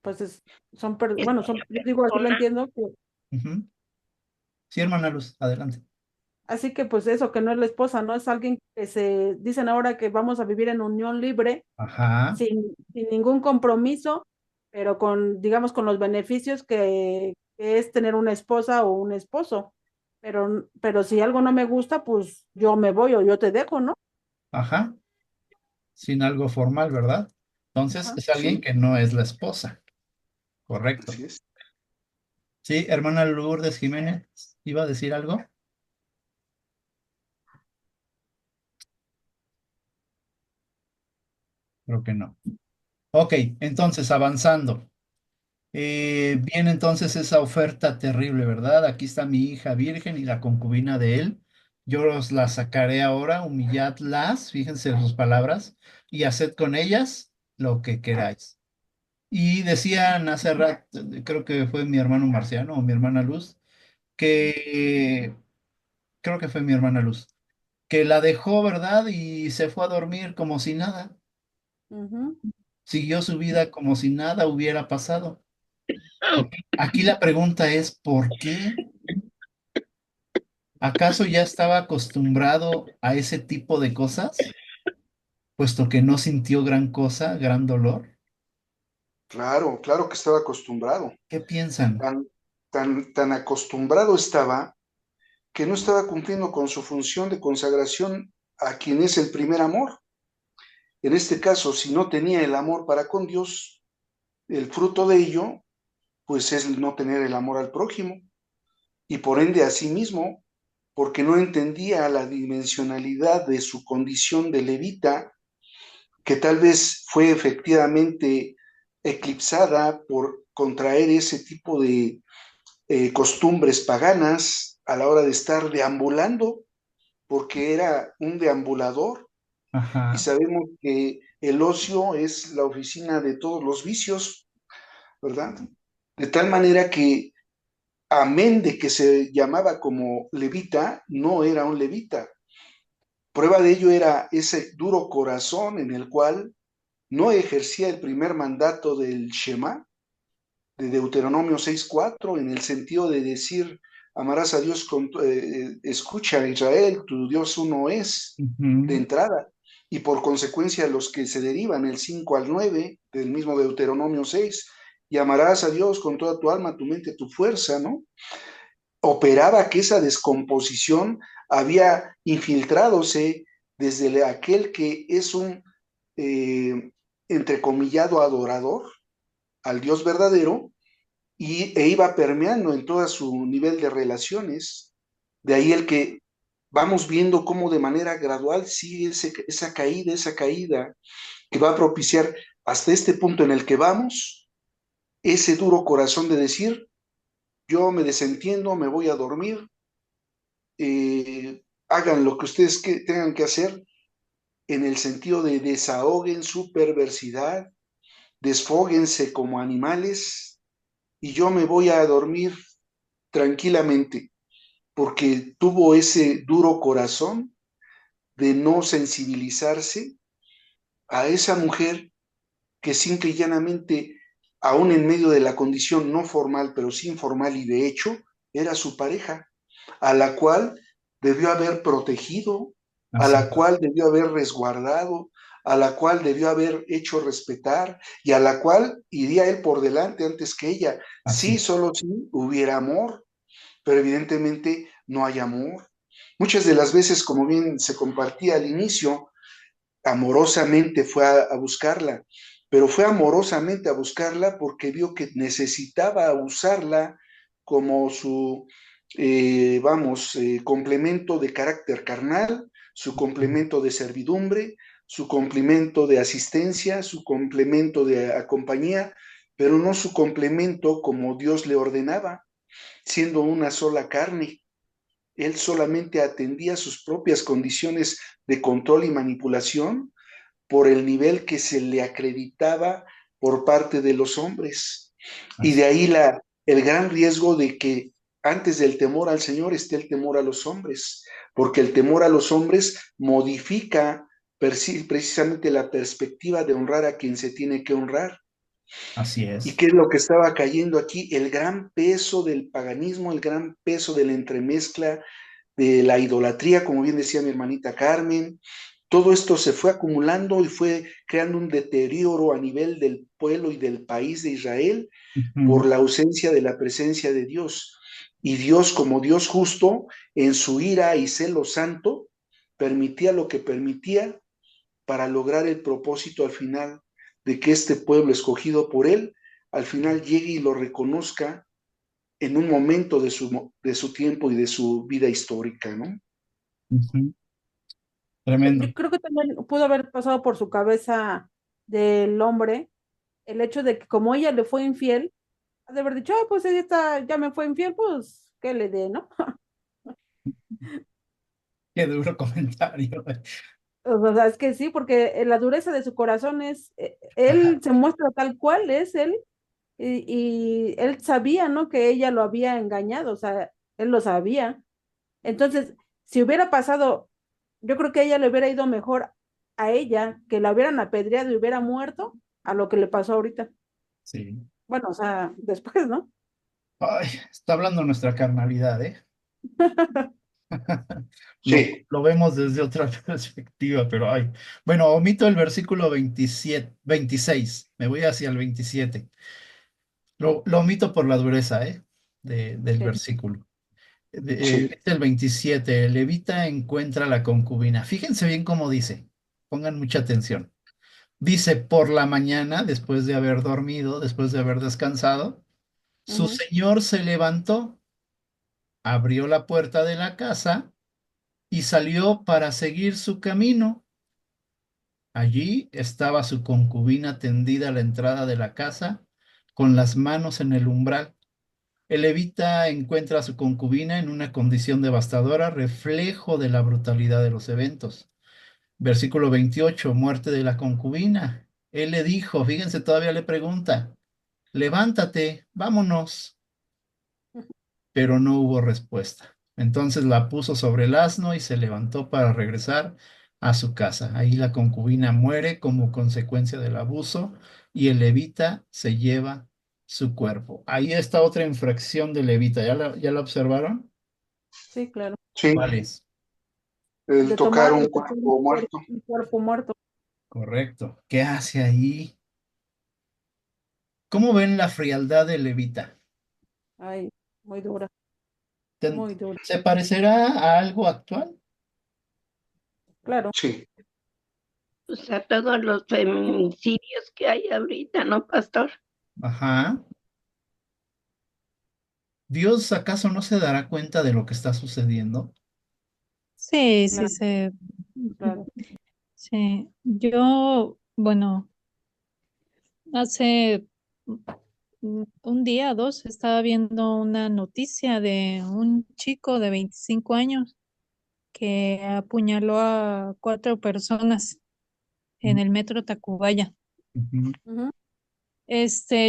Pues son, Es bueno, son, yo digo, así lo persona, entiendo, Ujú. Sí, hermana Luz, adelante. así que pues eso, que no es la esposa, no es alguien que se, dicen ahora que vamos a vivir en unión libre, Ajá, sin ningún compromiso, pero con, digamos, con los beneficios que es tener una esposa o un esposo. Pero si algo no me gusta, pues yo me voy o yo te dejo, ¿no? ajá. Sin algo formal, ¿verdad? Entonces Ajá. es alguien Sí, que no es la esposa, correcto. así es. Sí, hermana Lourdes Jiménez, ¿iba a decir algo? Creo que no. Ok, entonces avanzando. Viene entonces esa oferta terrible, ¿verdad? Aquí está mi hija virgen y la concubina de él. Yo os la sacaré ahora, humilladlas, fíjense sus palabras, y haced con ellas lo que queráis. Y decían hace rato, creo que fue mi hermano Marciano o mi hermana Luz, que creo que fue mi hermana Luz, que la dejó, ¿verdad? Y se fue a dormir como si nada. Ujú. Siguió su vida como si nada hubiera pasado. Ok, aquí la pregunta es, ¿por qué? ¿Acaso ya estaba acostumbrado a ese tipo de cosas, puesto que no sintió gran cosa, gran dolor? Claro, claro que estaba acostumbrado. ¿Qué piensan? Tan, tan acostumbrado estaba que no estaba cumpliendo con su función de consagración a quien es el primer amor. En este caso, si no tenía el amor para con Dios, el fruto de ello, pues es el no tener el amor al prójimo y por ende a sí mismo, porque no entendía la dimensionalidad de su condición de levita, que tal vez fue efectivamente eclipsada por contraer ese tipo de costumbres paganas a la hora de estar deambulando, porque era un deambulador y Ajá, sabemos que el ocio es la oficina de todos los vicios, ¿verdad? De tal manera que, amén de que se llamaba como levita, no era un levita. Prueba de ello era ese duro corazón en el cual no ejercía el primer mandato del Shema, de Deuteronomio 6:4, en el sentido de decir, amarás a Dios con, escucha a Israel, tu Dios uno es, de ujú, entrada, y por consecuencia los que se derivan, el 5 al 9 del mismo Deuteronomio 6, y amarás a Dios con toda tu alma, tu mente, tu fuerza, ¿no? Operaba que esa descomposición había infiltradose desde aquel que es un entrecomillado adorador al Dios verdadero e iba permeando en todo su nivel de relaciones. De ahí el que vamos viendo cómo de manera gradual sigue esa caída que va a propiciar hasta este punto en el que vamos, ese duro corazón de decir, yo me desentiendo, me voy a dormir, hagan lo que ustedes tengan que hacer en el sentido de desahoguen su perversidad, desfóguense como animales y yo me voy a dormir tranquilamente, porque tuvo ese duro corazón de no sensibilizarse a esa mujer que simple y llanamente, aún en medio de la condición no formal, pero sí informal y de hecho, era su pareja, a la cual debió haber protegido, a así la es, cual debió haber resguardado, a la cual debió haber hecho respetar y a la cual iría él por delante antes que ella. así Sí, es. solo si hubiera amor, pero evidentemente no hay amor. Muchas de las veces, como bien se compartía al inicio, amorosamente fue a buscarla, pero fue amorosamente a buscarla porque vio que necesitaba usarla como su, complemento de carácter carnal, su complemento de servidumbre, su complemento de asistencia, su complemento de compañía, pero no su complemento como Dios le ordenaba, siendo una sola carne. Él solamente atendía sus propias condiciones de control y manipulación por el nivel que se le acreditaba por parte de los hombres. Y Así, de ahí el gran riesgo de que antes del temor al Señor esté el temor a los hombres, porque el temor a los hombres modifica precisamente la perspectiva de honrar a quien se tiene que honrar. así ¿Y es. qué es lo que estaba cayendo aquí? El gran peso del paganismo, el gran peso de la entremezcla, de la idolatría, como bien decía mi hermanita Carmen. Todo esto se fue acumulando y fue creando un deterioro a nivel del pueblo y del país de Israel por Ujú. la ausencia de la presencia de Dios. Y Dios, como Dios justo, en su ira y celo santo, permitía lo que permitía para lograr el propósito al final de que este pueblo escogido por Él, al final llegue y lo reconozca en un momento de su tiempo y de su vida histórica, ¿no? Ujú. Yo Tremendo. creo que también pudo haber pasado por su cabeza del hombre el hecho de que como ella le fue infiel, ha de haber dicho, ah, pues ella está, ya me fue infiel, pues, ¿qué le dé, no? Qué duro comentario. O sea, es que sí, porque la dureza de su corazón es, él se muestra tal cual es él, y él sabía, ¿no? Que ella lo había engañado, o sea, él lo sabía. Entonces, si hubiera pasado, yo creo que a ella le hubiera ido mejor a ella, que la hubieran apedreado y hubiera muerto, a lo que le pasó ahorita. Sí. Bueno, o sea, después, ¿no? Ay, está hablando nuestra carnalidad, ¿eh? Sí, Lo vemos desde otra perspectiva, pero ay. Bueno, omito el versículo 27, 26. Me voy hacia el 27. Lo omito por la dureza, ¿eh? Del Sí. versículo. sí, Dice el 27, el levita encuentra la concubina. Fíjense bien cómo dice. Pongan mucha atención. Dice, por la mañana, después de haber dormido, después de haber descansado, su Ujú. señor se levantó, abrió la puerta de la casa y salió para seguir su camino. Allí estaba su concubina tendida a la entrada de la casa, con las manos en el umbral. El levita encuentra a su concubina en una condición devastadora, reflejo de la brutalidad de los eventos. Versículo 28, muerte de la concubina. Él le dijo, fíjense, todavía le pregunta, levántate, vámonos, pero no hubo respuesta. Entonces la puso sobre el asno y se levantó para regresar a su casa. Ahí la concubina muere como consecuencia del abuso y el levita se lleva su cuerpo. Ahí está otra infracción del levita. ¿Ya la observaron? Sí, claro. sí, ¿Cuál es? el De tomar tocar y un desechar cuerpo muerto. un cuerpo muerto. Correcto. ¿Qué hace ahí? ¿Cómo ven la frialdad del levita? Ay, muy dura, ¿Ten- muy dura. ¿Se parecerá a algo actual? Claro. Sí, O sea, todos los feminicidios que hay ahorita, ¿no, pastor? Ajá. ¿Dios acaso no se dará cuenta de lo que está sucediendo? Sí, sí, Claro, claro. sí. Yo, bueno, hace un día, dos, estaba viendo una noticia de un chico de 25 años que apuñaló a cuatro personas en el metro Tacubaya. Ujú. Ujú.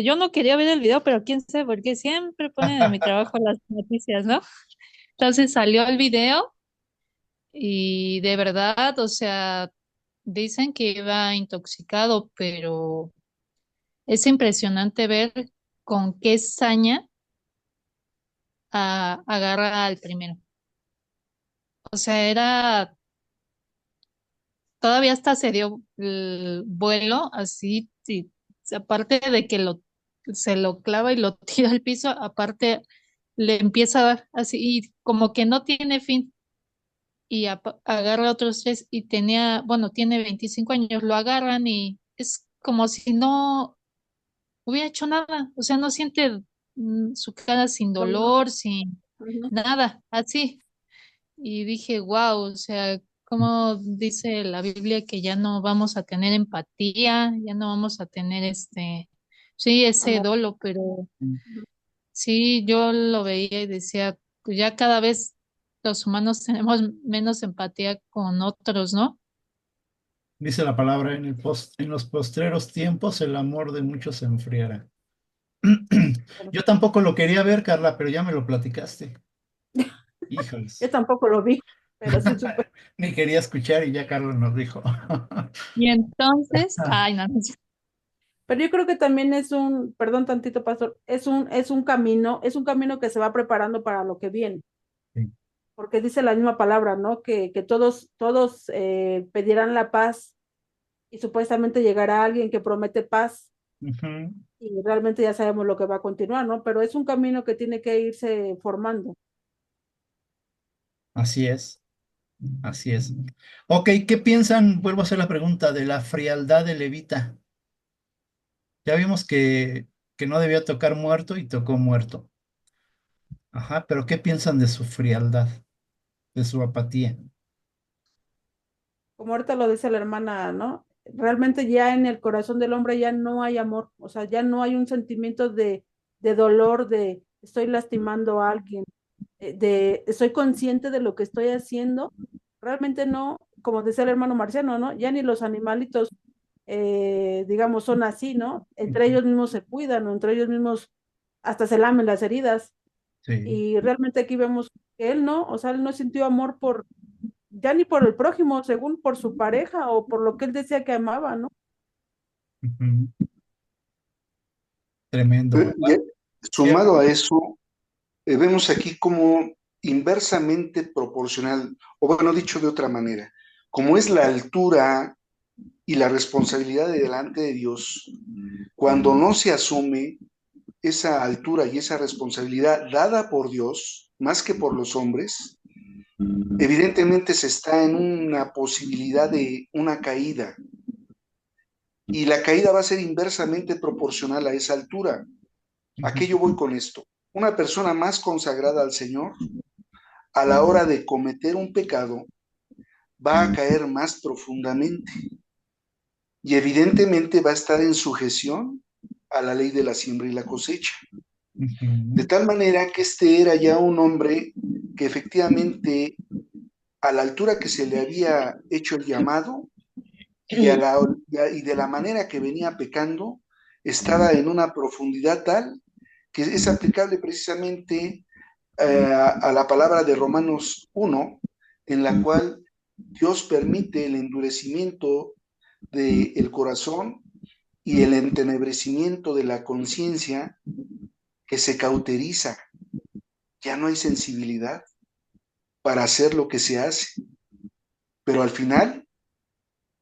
Yo no quería ver el video, pero quién sabe por qué siempre ponen en mi trabajo las noticias, ¿no? Entonces salió el video y de verdad, o sea, dicen que iba intoxicado, pero es impresionante ver con qué saña agarra al primero. O sea, todavía hasta se dio el vuelo así, sí, aparte de que se lo clava y lo tira al piso, aparte le empieza a dar así, y como que no tiene fin, y agarra otros tres, y tenía, bueno, tiene 25 años, lo agarran y es como si no hubiera hecho nada, o sea, no siente su cara sin Dolor. dolor, sin Ujú. nada, así. Y dije, wow, o sea, como dice la Biblia que ya no vamos a tener empatía, ya no vamos a tener sí, ese Amor. dolo, pero Ujú. sí, yo lo veía y decía, pues ya cada vez los humanos tenemos menos empatía con otros, ¿no? Dice la palabra, en los postreros tiempos el amor de muchos se enfriará. Yo tampoco lo quería ver, Carla, pero ya me lo platicaste. Yo Híjoles. tampoco lo vi, pero sí supe. Ni quería escuchar y ya Carla nos dijo. Y entonces, ay, no, no, Pero yo creo que también es perdón tantito, pastor, es un camino que se va preparando para lo que viene, Sí. porque dice la misma palabra, ¿no? Que todos pedirán la paz y supuestamente llegará alguien que promete paz Ujú. y realmente ya sabemos lo que va a continuar, ¿no? Pero es un camino que tiene que irse formando. Así es, así es. Ok, ¿qué piensan? Vuelvo a hacer la pregunta de la frialdad de Levita. Ya vimos que no debía tocar muerto y tocó muerto. Ajá, pero ¿qué piensan de su frialdad, de su apatía? Como ahorita lo dice la hermana, ¿no? Realmente ya en el corazón del hombre ya no hay amor, o sea, ya no hay un sentimiento de dolor, de estoy lastimando a alguien, de estoy consciente de lo que estoy haciendo. Realmente no, como decía el hermano Marciano, ¿no? Ya ni los animalitos, digamos, son así, ¿no? Entre Ujú. ellos mismos se cuidan, o entre ellos mismos hasta se lamen las heridas. Sí. Y realmente aquí vemos que él no, o sea, él no sintió amor ya ni por el prójimo, según por su pareja o por lo que él decía que amaba, ¿no? Ujú. Tremendo, Y, ¿verdad? sumado a eso, vemos aquí como inversamente proporcional, o bueno, dicho de otra manera, como es la altura y la responsabilidad de delante de Dios, cuando no se asume esa altura y esa responsabilidad dada por Dios, más que por los hombres, evidentemente se está en una posibilidad de una caída, y la caída va a ser inversamente proporcional a esa altura. ¿A Ujú. qué yo voy con esto? Una persona más consagrada al Señor, a la hora de cometer un pecado, va a caer más profundamente y evidentemente va a estar en sujeción a la ley de la siembra y la cosecha. De Ujú. tal manera que este era ya un hombre que efectivamente a la altura que se le había hecho el llamado y de la manera que venía pecando, estaba en una profundidad tal que es aplicable precisamente a la palabra de Romanos 1, en la cual Dios permite el endurecimiento del corazón y el entenebrecimiento de la conciencia que se cauteriza. Ya no hay sensibilidad para hacer lo que se hace, pero al final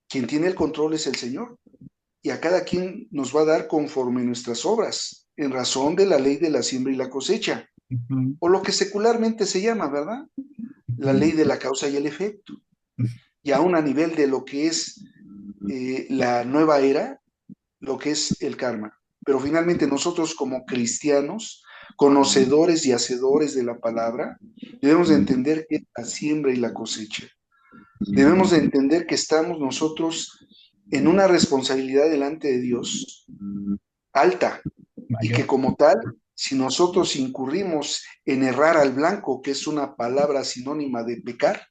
quien tiene el control es el Señor y a cada quien nos va a dar conforme nuestras obras, en razón de la ley de la siembra y la cosecha, Ujú. o lo que secularmente se llama, ¿verdad? La Ujú. ley de la causa y el efecto. Y aún a nivel de lo que es la nueva era, lo que es el karma. Pero finalmente nosotros como cristianos, conocedores y hacedores de la palabra, debemos de entender que es la siembra y la cosecha. Debemos de entender que estamos nosotros en una responsabilidad delante de Dios alta y que Mayor. como tal, si nosotros incurrimos en errar al blanco, que es una palabra sinónima de pecar,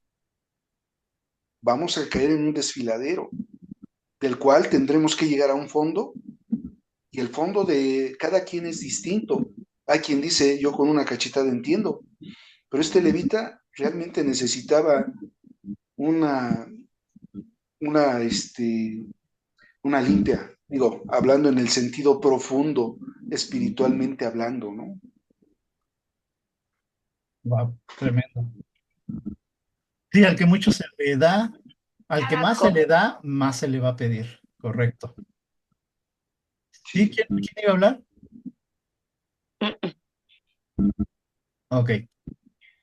vamos a caer en un desfiladero del cual tendremos que llegar a un fondo y el fondo de cada quien es distinto. Hay quien dice, yo con una cachetada entiendo, pero este levita realmente necesitaba una, una, una limpia, digo, hablando en el sentido profundo, espiritualmente hablando, ¿no? Wow, tremendo. Sí, al que mucho se le da, al que más se le da, más se le va a pedir. Correcto. ¿Sí? Sí. ¿Quién iba a hablar? Ok.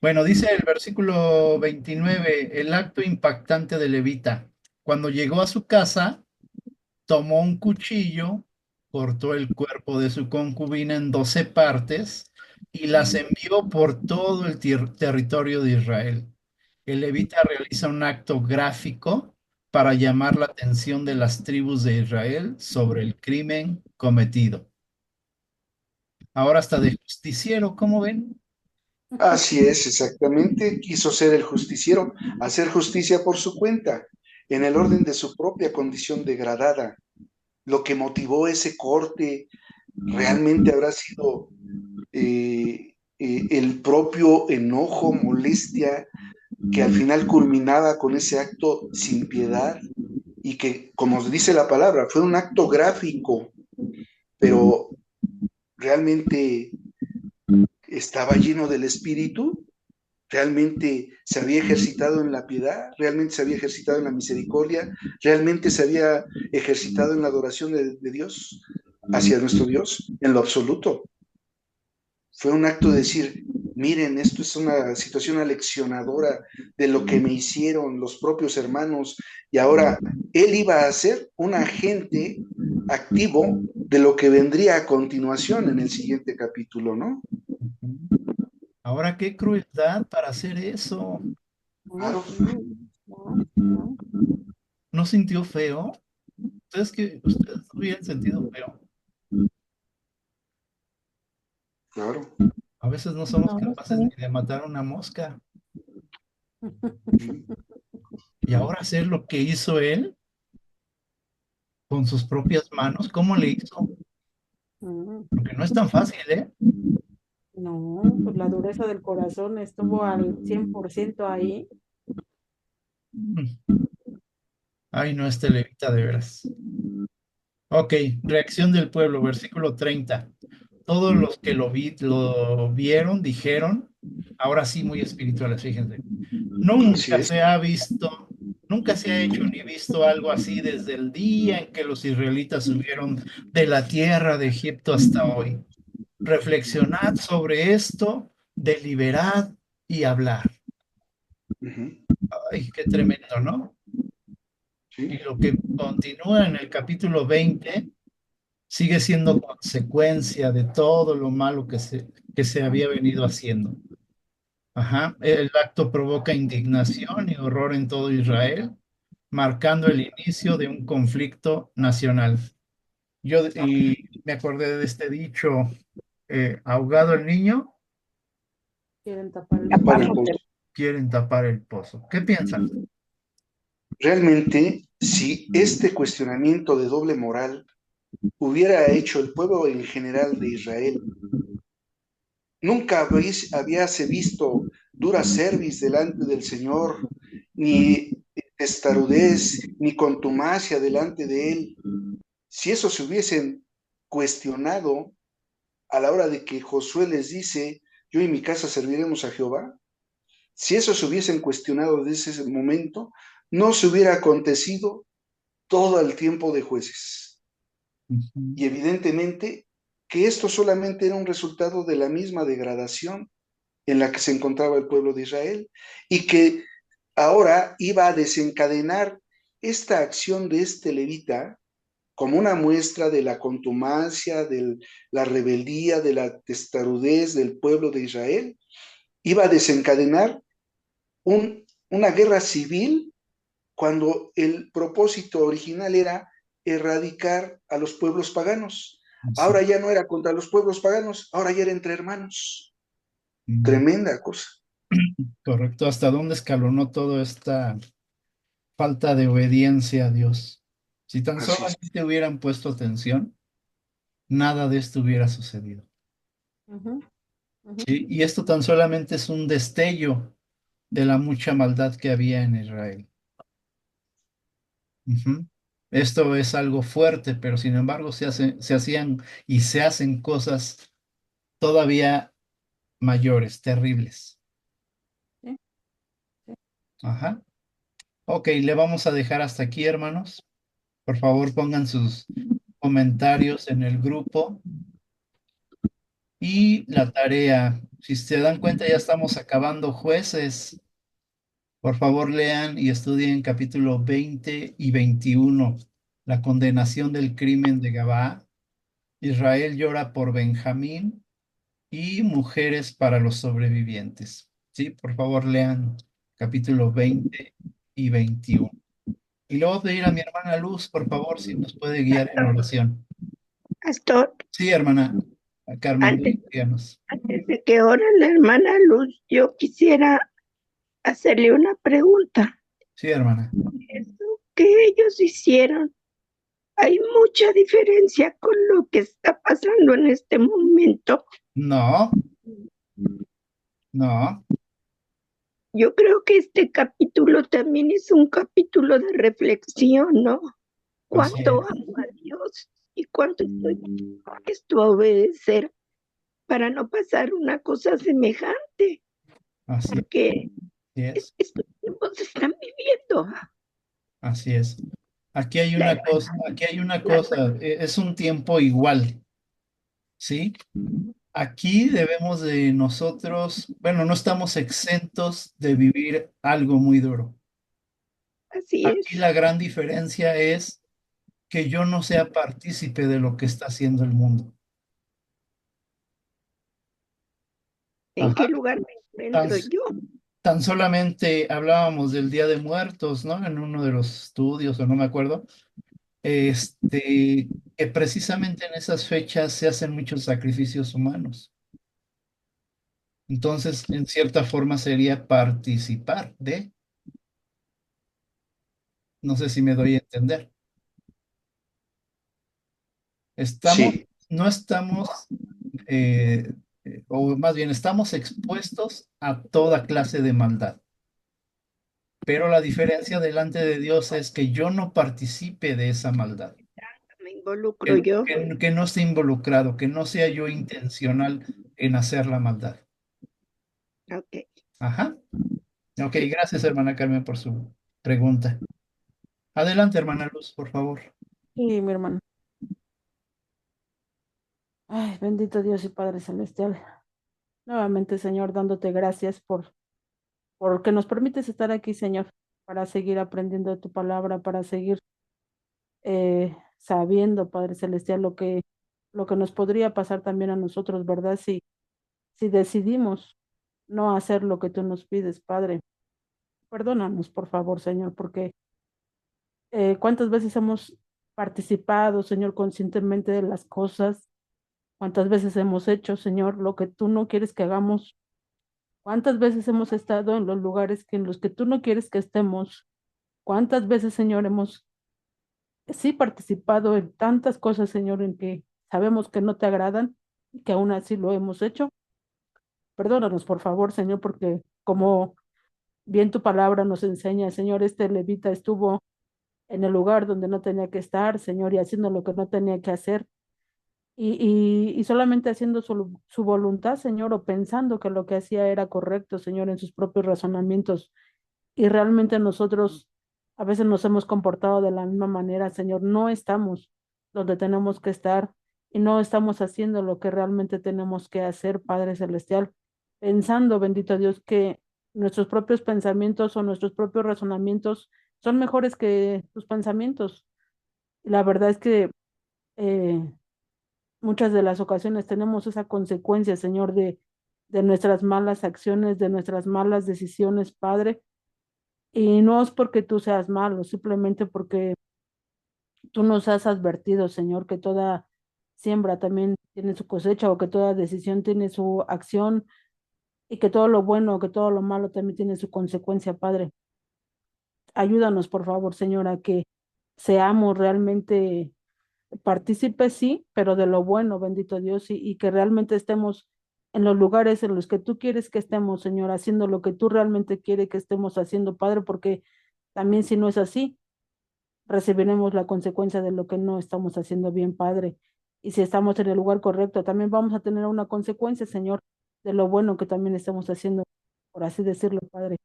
Bueno, dice el versículo 29, el acto impactante de Levita. Cuando llegó a su casa, tomó un cuchillo, cortó el cuerpo de su concubina en 12 partes y las envió por todo el territorio de Israel. El levita realiza un acto gráfico para llamar la atención de las tribus de Israel sobre el crimen cometido. Ahora está de justiciero, ¿cómo ven? Así es, exactamente. Quiso ser el justiciero, hacer justicia por su cuenta, en el orden de su propia condición degradada. Lo que motivó ese corte realmente habrá sido el propio enojo, molestia, que al final culminaba con ese acto sin piedad y que, como dice la palabra, fue un acto gráfico, pero realmente estaba lleno del Espíritu, realmente se había ejercitado en la piedad, realmente se había ejercitado en la misericordia, realmente se había ejercitado en la adoración de Dios, hacia nuestro Dios, en lo absoluto. Fue un acto de decir, miren, esto es una situación aleccionadora de lo que me hicieron los propios hermanos, y ahora él iba a ser un agente activo de lo que vendría a continuación en el siguiente capítulo, ¿no? Ahora, qué crueldad para hacer eso. Claro, ¿No sintió feo? Ustedes no hubieran sentido feo. claro. A veces no somos No, capaces sí. ni de matar una mosca. Y ahora hacer lo que hizo él con sus propias manos, ¿cómo le hizo? Mm, Porque no es tan fácil, ¿eh? No, pues la dureza del corazón estuvo al 100% ahí. Mm. Ay, no, este levita de veras. Ok, reacción del pueblo, versículo 30. Todos los que lo vieron dijeron, ahora sí muy espirituales, fíjense, Así nunca es. se ha visto, nunca se ha hecho ni visto algo así desde el día en que los israelitas subieron de la tierra de Egipto hasta hoy. Reflexionad sobre esto, deliberad y hablar. Ujú. Ay, qué tremendo, ¿no? Y Sí, lo que continúa en el capítulo 20 sigue siendo consecuencia de todo lo malo que se había venido haciendo. Ajá. El acto provoca indignación y horror en todo Israel, marcando el inicio de un conflicto nacional. Y me acordé de este dicho, ahogado el niño, Quieren tapar el tapar pozo. el pozo. quieren tapar el pozo. ¿Qué piensan? Realmente, si este cuestionamiento de doble moral hubiera hecho el pueblo en general de Israel, nunca habíase visto dura cerviz delante del Señor, ni testarudez, ni contumacia delante de Él. Si eso se hubiesen cuestionado a la hora de que Josué les dice, yo y mi casa serviremos a Jehová, si eso se hubiesen cuestionado desde ese momento, no se hubiera acontecido todo el tiempo de jueces. Ujú. Y evidentemente que esto solamente era un resultado de la misma degradación en la que se encontraba el pueblo de Israel y que ahora iba a desencadenar esta acción de este levita como una muestra de la contumacia, de la rebeldía, de la testarudez del pueblo de Israel, iba a desencadenar una guerra civil cuando el propósito original era erradicar a los pueblos paganos. Sí. Ahora ya no era contra los pueblos paganos, ahora ya era entre hermanos. Mm, Tremenda cosa. correcto. ¿Hasta dónde escalonó toda esta falta de obediencia a Dios? Si tan Así es. solamente hubieran puesto atención, nada de esto hubiera sucedido. Ujú, ujú. ¿Sí? Y esto tan solamente es un destello de la mucha maldad que había en Israel. Ujú. Esto es algo fuerte, pero sin embargo se hacían y se hacen cosas todavía mayores, terribles. Sí, sí. Ajá. Ok, le vamos a dejar hasta aquí, hermanos. Por favor, pongan sus comentarios en el grupo y la tarea Si se dan cuenta, ya estamos acabando Jueces. Por favor, lean y estudien capítulo 20 y 21, la condenación del crimen de Gabaa. Israel llora por Benjamín y mujeres para los sobrevivientes. Sí, por favor, lean capítulo 20 y 21. Y luego pedir a mi hermana Luz, por favor, si nos puede guiar en oración. Pastor, Sí, hermana Carmen, antes, díganos. antes de que ore la hermana Luz, yo quisiera hacerle una pregunta. Sí, hermana. Eso que ellos hicieron, hay mucha diferencia con lo que está pasando en este momento. No, no, Yo creo que este capítulo también es un capítulo de reflexión, ¿no? así Cuánto es, amo a Dios y cuánto estoy dispuesto a obedecer para no pasar una cosa semejante, así porque es, estos tiempos se están viviendo. así es. La- Aquí hay una cosa, es un tiempo igual, ¿sí? Aquí debemos de nosotros, bueno, no estamos exentos de vivir algo muy duro. Así Aquí es. la gran diferencia es que yo no sea partícipe de lo que está haciendo el mundo. ¿En Ajá. qué lugar me Tan, encuentro yo? tan solamente hablábamos del Día de Muertos, ¿no? En uno de los estudios, o no me acuerdo, que precisamente en esas fechas se hacen muchos sacrificios humanos. Entonces, en cierta forma sería participar de, no sé si me doy a entender. Estamos, Sí, no estamos, o más bien estamos expuestos a toda clase de maldad. Pero la diferencia delante de Dios es que yo no participe de esa maldad, Me involucro yo. que no esté involucrado, que no sea yo intencional en hacer la maldad. Ok. Ajá. Ok, Sí. gracias, hermana Carmen, por su pregunta. Adelante, hermana Luz, por favor. Sí, mi hermano. Ay, bendito Dios y Padre Celestial. Nuevamente, Señor, dándote gracias por que nos permites estar aquí, Señor, para seguir aprendiendo de tu palabra, para seguir sabiendo, Padre Celestial, lo que nos podría pasar también a nosotros, ¿verdad? Si decidimos no hacer lo que tú nos pides, Padre. Perdónanos, por favor, Señor, porque cuántas veces hemos participado, Señor, conscientemente de las cosas, cuántas veces hemos hecho, Señor, lo que tú no quieres que hagamos, cuántas veces hemos estado en los lugares en los que tú no quieres que estemos, cuántas veces, Señor, hemos sí participado en tantas cosas, Señor, en que sabemos que no te agradan y que aún así lo hemos hecho. Perdónanos, por favor, Señor, porque como bien tu palabra nos enseña, Señor, este levita estuvo en el lugar donde no tenía que estar, Señor, y haciendo lo que no tenía que hacer, y solamente haciendo su voluntad, Señor, o pensando que lo que hacía era correcto, Señor, en sus propios razonamientos. Y realmente nosotros a veces nos hemos comportado de la misma manera, Señor. No estamos donde tenemos que estar y no estamos haciendo lo que realmente tenemos que hacer, Padre Celestial, pensando, bendito Dios, que nuestros propios pensamientos o nuestros propios razonamientos son mejores que tus pensamientos. Y la verdad es que eh, muchas de las ocasiones tenemos esa consecuencia, Señor, de nuestras malas acciones, de nuestras malas decisiones, Padre. Y no es porque tú seas malo, simplemente porque tú nos has advertido, Señor, que toda siembra también tiene su cosecha o que toda decisión tiene su acción y que todo lo bueno o que todo lo malo también tiene su consecuencia, Padre. Ayúdanos, por favor, Señor, a que seamos realmente partícipes, sí, pero de lo bueno, bendito Dios, y que realmente estemos en los lugares en los que tú quieres que estemos, Señor, haciendo lo que tú realmente quieres que estemos haciendo, Padre, porque también si no es así, recibiremos la consecuencia de lo que no estamos haciendo bien, Padre. Y si estamos en el lugar correcto, también vamos a tener una consecuencia, Señor, de lo bueno que también estamos haciendo, por así decirlo, Padre.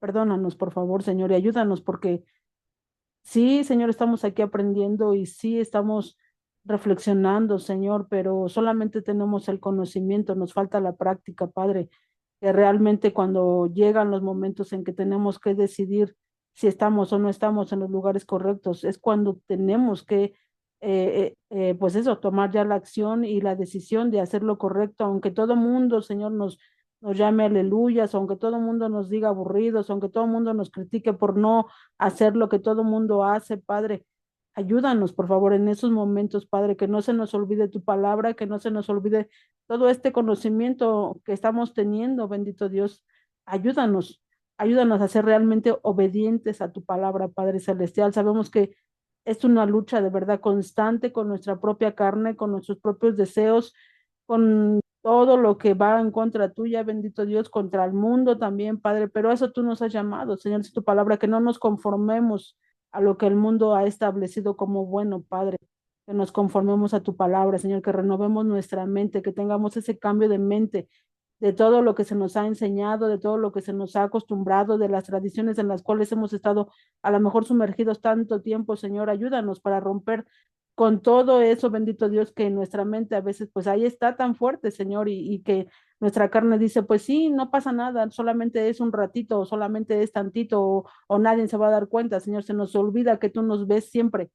Perdónanos, por favor, Señor, y ayúdanos, porque sí, Señor, estamos aquí aprendiendo y sí estamos reflexionando, Señor, pero solamente tenemos el conocimiento, nos falta la práctica, Padre, que realmente cuando llegan los momentos en que tenemos que decidir si estamos o no estamos en los lugares correctos, es cuando tenemos que, pues eso, tomar ya la acción y la decisión de hacer lo correcto, aunque todo mundo, Señor, nos llame aleluyas, aunque todo mundo nos diga aburridos, aunque todo mundo nos critique por no hacer lo que todo mundo hace, Padre. Ayúdanos, por favor, en esos momentos, Padre, que no se nos olvide tu palabra, que no se nos olvide todo este conocimiento que estamos teniendo, bendito Dios. Ayúdanos, ayúdanos a ser realmente obedientes a tu palabra, Padre Celestial. Sabemos que es una lucha de verdad constante con nuestra propia carne, con nuestros propios deseos, con todo lo que va en contra tuya, bendito Dios, contra el mundo también, Padre. Pero a eso tú nos has llamado, Señor, es tu palabra, que no nos conformemos a lo que el mundo ha establecido como bueno, Padre, que nos conformemos a tu palabra, Señor, que renovemos nuestra mente, que tengamos ese cambio de mente de todo lo que se nos ha enseñado, de todo lo que se nos ha acostumbrado, de las tradiciones en las cuales hemos estado a lo mejor sumergidos tanto tiempo, Señor, ayúdanos para romper con todo eso, bendito Dios, que en nuestra mente a veces pues ahí está tan fuerte, Señor, y que nuestra carne dice, pues sí, no pasa nada, solamente es un ratito, o solamente es tantito, o nadie se va a dar cuenta, Señor, se nos olvida que tú nos ves siempre,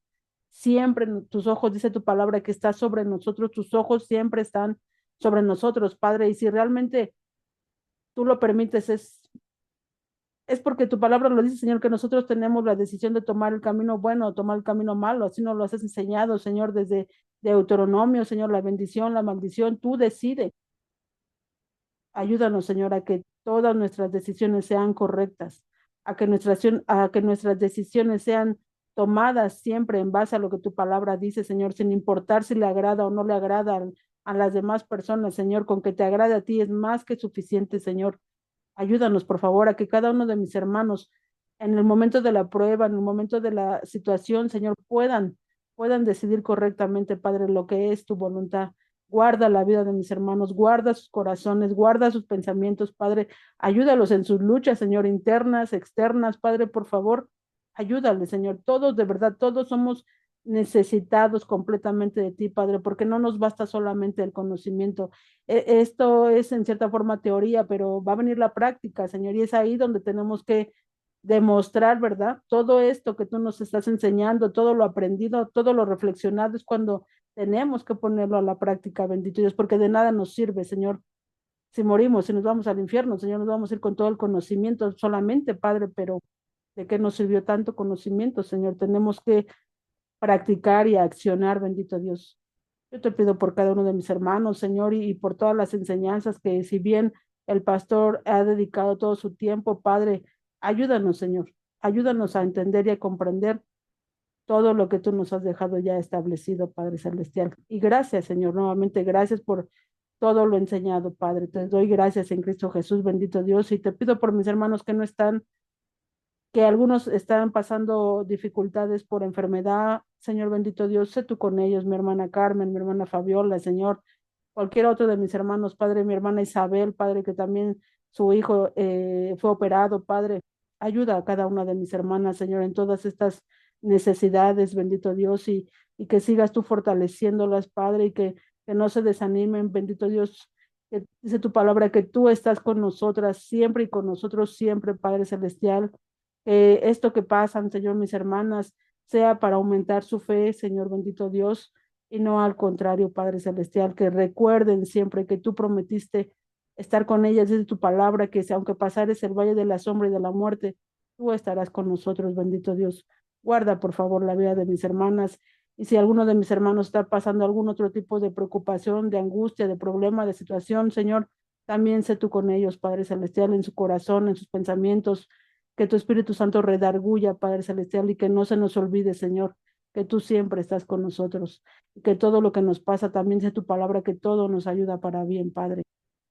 siempre en tus ojos, dice tu palabra, que está sobre nosotros, tus ojos siempre están sobre nosotros, Padre, y si realmente tú lo permites, es porque tu palabra lo dice, Señor, que nosotros tenemos la decisión de tomar el camino bueno o tomar el camino malo, así nos lo has enseñado, Señor, desde Deuteronomio, Señor, la bendición, la maldición, tú decides. Ayúdanos, Señor, a que todas nuestras decisiones sean correctas, a que nuestras decisiones sean tomadas siempre en base a lo que tu palabra dice, Señor, sin importar si le agrada o no le agrada a las demás personas, Señor, con que te agrade a ti es más que suficiente, Señor. Ayúdanos, por favor, a que cada uno de mis hermanos, en el momento de la prueba, en el momento de la situación, Señor, puedan decidir correctamente, Padre, lo que es tu voluntad. Guarda la vida de mis hermanos, guarda sus corazones, guarda sus pensamientos, Padre. Ayúdalos en sus luchas, Señor, internas, externas, Padre, por favor, ayúdales, Señor. Todos, de verdad, todos somos necesitados completamente de ti, Padre, porque no nos basta solamente el conocimiento. Esto es en cierta forma teoría, pero va a venir la práctica, Señor, y es ahí donde tenemos que demostrar, ¿verdad? Todo esto que tú nos estás enseñando, todo lo aprendido, todo lo reflexionado, es cuando tenemos que ponerlo a la práctica, bendito Dios, porque de nada nos sirve, Señor. Si morimos, si nos vamos al infierno, Señor, nos vamos a ir con todo el conocimiento solamente, Padre, pero ¿de qué nos sirvió tanto conocimiento, Señor? Tenemos que practicar y accionar, bendito Dios. Yo te pido por cada uno de mis hermanos, Señor, y por todas las enseñanzas que si bien el pastor ha dedicado todo su tiempo, Padre, ayúdanos, Señor, ayúdanos a entender y a comprender todo lo que tú nos has dejado ya establecido, Padre Celestial. Y gracias, Señor, nuevamente gracias por todo lo enseñado, Padre. Te doy gracias en Cristo Jesús, bendito Dios, y te pido por mis hermanos que no están, que algunos están pasando dificultades por enfermedad. Señor bendito Dios, sé tú con ellos, mi hermana Carmen, mi hermana Fabiola, Señor, cualquier otro de mis hermanos, Padre, mi hermana Isabel, Padre, que también su hijo fue operado, Padre, ayuda a cada una de mis hermanas, Señor, en todas estas necesidades, bendito Dios, y que sigas tú fortaleciéndolas, Padre, y que no se desanimen, bendito Dios, que dice tu palabra, que tú estás con nosotras siempre y con nosotros siempre, Padre Celestial. Esto que pasan, Señor, mis hermanas, sea para aumentar su fe, Señor bendito Dios, y no al contrario, Padre Celestial, que recuerden siempre que tú prometiste estar con ellas desde tu palabra, que si, aunque pasares el valle de la sombra y de la muerte, tú estarás con nosotros, bendito Dios. Guarda, por favor, la vida de mis hermanas, y si alguno de mis hermanos está pasando algún otro tipo de preocupación, de angustia, de problema, de situación, Señor, también sé tú con ellos, Padre Celestial, en su corazón, en sus pensamientos, que tu Espíritu Santo redarguya, Padre Celestial, y que no se nos olvide, Señor, que tú siempre estás con nosotros, y que todo lo que nos pasa también sea tu palabra, que todo nos ayuda para bien, Padre.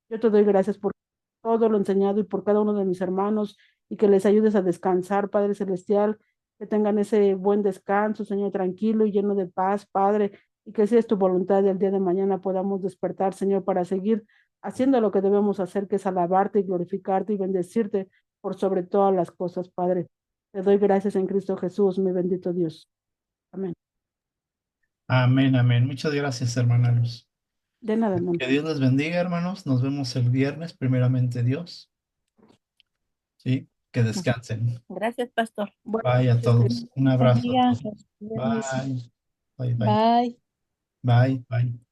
Yo te doy gracias por todo lo enseñado y por cada uno de mis hermanos, y que les ayudes a descansar, Padre Celestial, que tengan ese buen descanso, Señor, tranquilo y lleno de paz, Padre, y que si es tu voluntad el día de mañana podamos despertar, Señor, para seguir haciendo lo que debemos hacer, que es alabarte y glorificarte y bendecirte por sobre todas las cosas, Padre. Te doy gracias en Cristo Jesús, mi bendito Dios. Amén. Amén, amén. Muchas gracias, hermana Luz. De nada, hermano. Que Dios les bendiga, hermanos. Nos vemos el viernes, primeramente Dios. Sí, que descansen. Gracias, pastor. Bueno, Bye a todos. Un abrazo a Bendiga. todos. Bye. Bye, bye. Bye. Bye, bye.